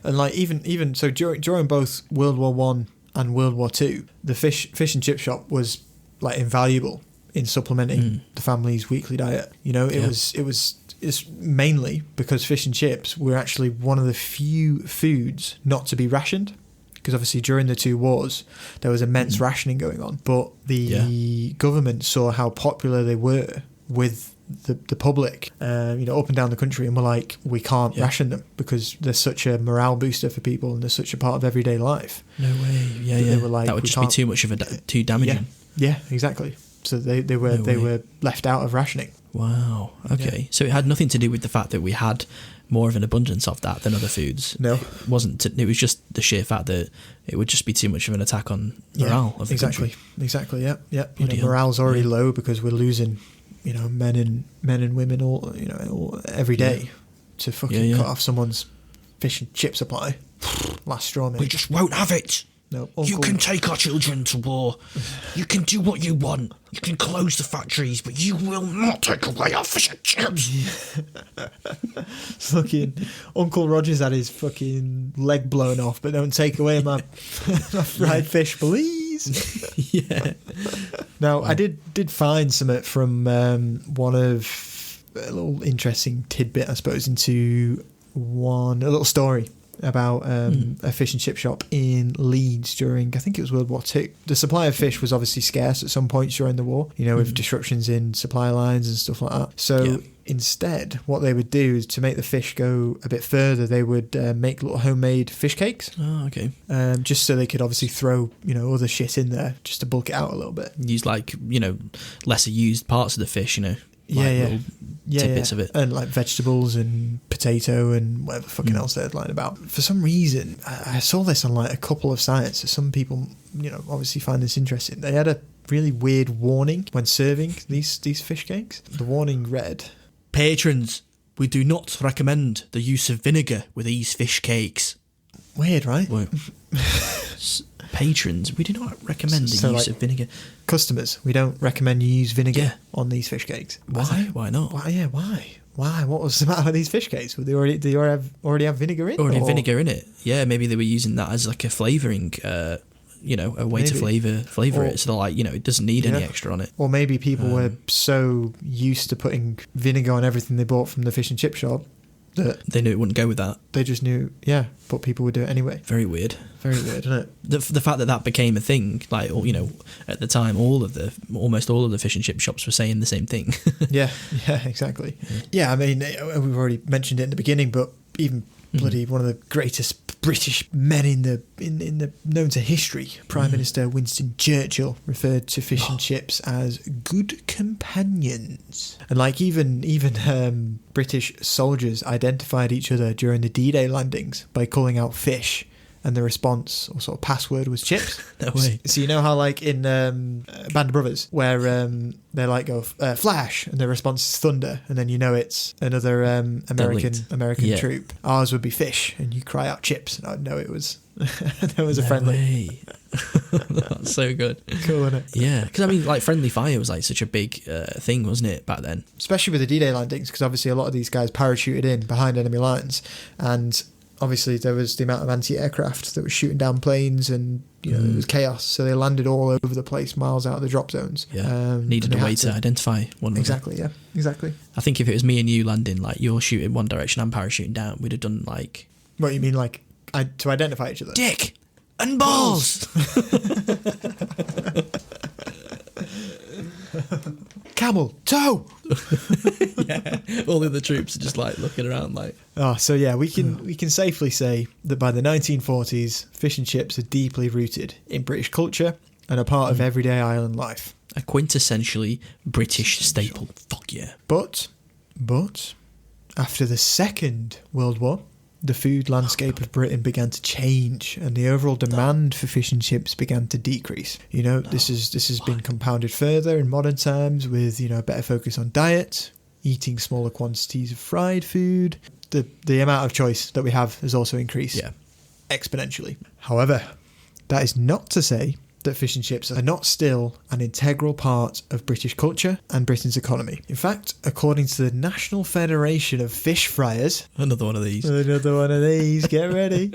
And like even so during both World War One and World War Two, the fish and chip shop was like invaluable in supplementing the family's weekly diet. It's mainly because fish and chips were actually one of the few foods not to be rationed, because obviously during the two wars there was immense rationing going on, but the government saw how popular they were with the public, up and down the country, and were like, we can't ration them because they're such a morale booster for people and they're such a part of everyday life. No way. They were like, that would just be too much of too damaging. Yeah, exactly. So they were left out of rationing. Wow. Okay. So it had nothing to do with the fact that we had more of an abundance of that than other foods. No, it wasn't. It was just the sheer fact that it would just be too much of an attack on morale of the country. Exactly. Yeah. Morale's already low because we're losing, men and women all every day to fucking cut off someone's fish and chip supply. Last straw, mate. We just won't have it. No, you can take our children to war. You can do what you want. You can close the factories, but you will not take away our fish and chips. Fucking Uncle Roger's had his fucking leg blown off, but don't take away my fried fish, please. Yeah. Now, I did find something from one of a little interesting tidbit, I suppose, into a little story about a fish and chip shop in Leeds during, I think it was World War II. The supply of fish was obviously scarce at some points during the war, with disruptions in supply lines and stuff like that. So instead, what they would do is, to make the fish go a bit further, they would make little homemade fish cakes. Oh, okay. Just so they could obviously throw, other shit in there just to bulk it out a little bit. Use lesser used parts of the fish, tidbits of it, and like vegetables and potato and whatever fucking else they're lying about. For some reason, I saw this on like a couple of sites. So some people, obviously find this interesting. They had a really weird warning when serving these fish cakes. The warning read, "Patrons, we do not recommend the use of vinegar with these fish cakes." Weird, right? Patrons, we do not recommend the use of vinegar. Customers, we don't recommend you use vinegar on these fish cakes. Why? Why not? Why? What was the matter with these fish cakes? Do they already have vinegar in? Already vinegar in it. Yeah, maybe they were using that as like a flavouring, a way to flavour it. So they're like, it doesn't need any extra on it. Or maybe people were so used to putting vinegar on everything they bought from the fish and chip shop that they knew it wouldn't go with that. They just knew, but people would do it anyway. Very weird, isn't it? The fact that became a thing, like, at the time, almost all of the fish and chip shops were saying the same thing. yeah, exactly. Yeah, I mean, we've already mentioned it in the beginning, but even bloody one of the greatest British men in the known to history, Prime Minister Winston Churchill, referred to fish and chips as good companions. And like even British soldiers identified each other during the D-Day landings by calling out fish, and the response or sort of password was chips. No way. So you know how like in Band of Brothers, where they like go flash, and the response is thunder, and then it's another American troop. Ours would be fish, and you cry out chips, and I'd know it was there was a friendly. Way. That's so good. Cool, isn't it? Yeah, because I mean, like, friendly fire was like such a big thing, wasn't it, back then? Especially with the D-Day landings, because obviously a lot of these guys parachuted in behind enemy lines, and obviously there was the amount of anti-aircraft that was shooting down planes, and there was chaos, so they landed all over the place, miles out of the drop zones. Needed a way to identify one another. Exactly. I think if it was me and you landing, like, you're shooting one direction, I'm parachuting down, we'd have done like... What you mean, like, to identify each other? Dick and balls. Camel toe. Yeah, all the other troops are just like looking around like. So yeah, we can safely say that by the 1940s, fish and chips are deeply rooted in British culture and a part of everyday island life. A quintessentially British staple. Fuck yeah. But after the Second World War, the food landscape of Britain began to change, and the overall demand for fish and chips began to decrease. You know, this has been compounded further in modern times with, you know, a better focus on diet, eating smaller quantities of fried food. The amount of choice that we have has also increased exponentially. However, that is not to say that fish and chips are not still an integral part of British culture and Britain's economy. In fact, according to the National Federation of Fish Fryers... Another one of these. Get ready.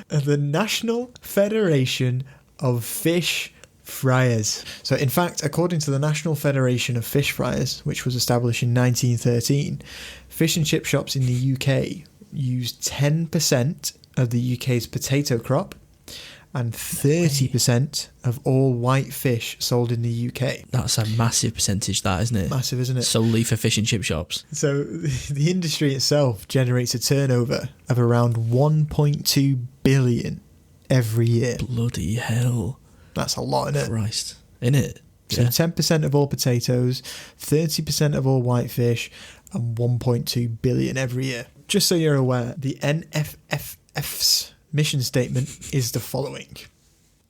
The National Federation of Fish Fryers. So, in fact, according to the National Federation of Fish Fryers, which was established in 1913, fish and chip shops in the UK use 10% of the UK's potato crop and 30% of all white fish sold in the UK. That's a massive percentage, that, isn't it? Massive, isn't it? Solely for fish and chip shops. So the industry itself generates a turnover of around 1.2 billion every year. Bloody hell. That's a lot, isn't it? Christ. Innit? So 10% of all potatoes, 30% of all white fish, and 1.2 billion every year. Just so you're aware, the NFFF's mission statement is the following.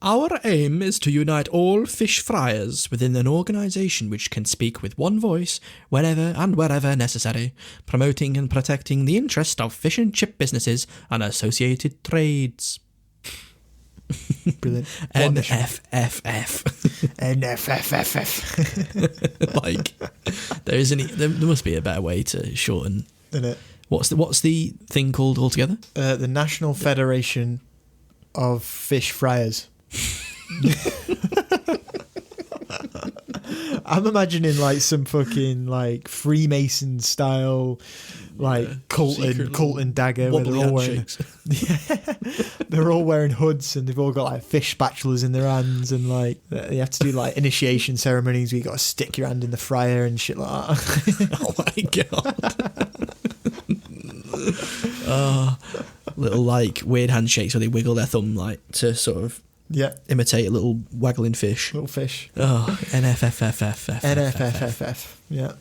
Our aim is to unite all fish fryers within an organisation which can speak with one voice whenever and wherever necessary, promoting and protecting the interest of fish and chip businesses and associated trades. Brilliant. NFFF. NFFFF. Like, there must be a better way to shorten. Isn't it? What's the thing called altogether? The National Federation of Fish Fryers. I'm imagining like some fucking like Freemason style, like cult and dagger where they're all wearing hoods and they've all got like fish spatulas in their hands, and like they have to do like initiation ceremonies where you got to stick your hand in the fryer and shit like that. Oh my god. Little like weird handshakes where they wiggle their thumb like to sort of imitate a little waggling fish. Little fish. Oh, NFFFF. NFFFF. Yeah.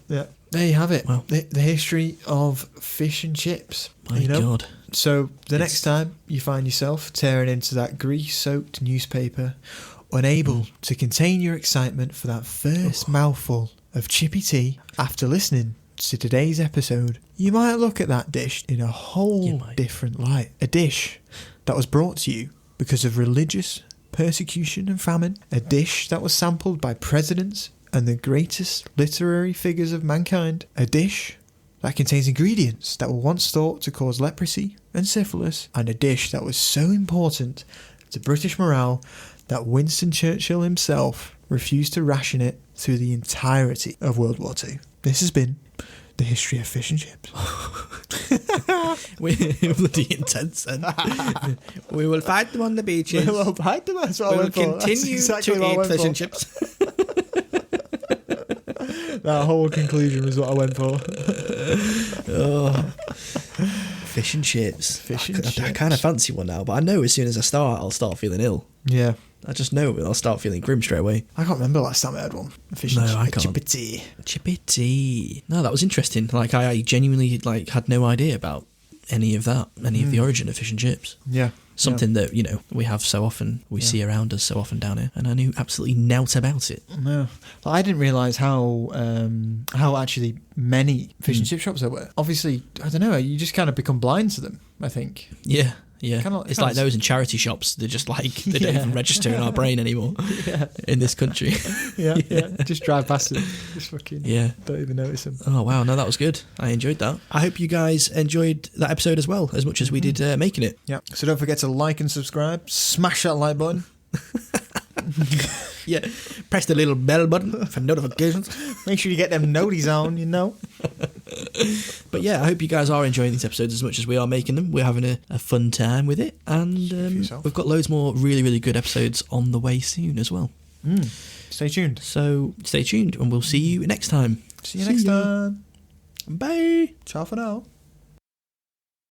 There you have it. Wow. The history of fish and chips. My God. So the next time you find yourself tearing into that grease-soaked newspaper, unable to contain your excitement for that first mouthful of chippy tea after listening to today's episode, you might look at that dish in a whole different light. A dish that was brought to you because of religious persecution and famine. A dish that was sampled by presidents and the greatest literary figures of mankind. A dish that contains ingredients that were once thought to cause leprosy and syphilis. And a dish that was so important to British morale that Winston Churchill himself refused to ration it through the entirety of World War II. This has been the history of fish and chips. We're bloody intense, and we will fight them on the beaches. We will fight them. That's what we I will went for. continue to eat fish and chips. That whole conclusion was what I went for. Fish and chips. Chips. I kind of fancy one now, but I know as soon as I start, I'll start feeling ill. Yeah. I just know I'll start feeling grim straight away. I can't remember last time I had one. I can't. Chippy tea. Chippy tea. No, that was interesting. Like, I genuinely had no idea about any of that, any of the origin of fish and chips. Yeah. Something that, we have so often, we see around us so often down here, and I knew absolutely nought about it. No. Well, I didn't realise how actually many fish and chip shops there were. Obviously, I don't know, you just kind of become blind to them, I think. Yeah. Yeah, it's like those in charity shops. They're just like, they don't even register in our brain anymore in this country. Yeah. Just drive past them. Just fucking don't even notice them. Oh, wow. No, that was good. I enjoyed that. I hope you guys enjoyed that episode as well, as much as we did making it. Yeah. So don't forget to like and subscribe. Smash that like button. Yeah. Press the little bell button for notifications. Make sure you get them noties on, But yeah, I hope you guys are enjoying these episodes as much as we are making them. We're having a fun time with it, and we've got loads more really, really good episodes on the way soon as well. Stay tuned. So stay tuned, and we'll see you next time. See you next time. Bye. Ciao for now.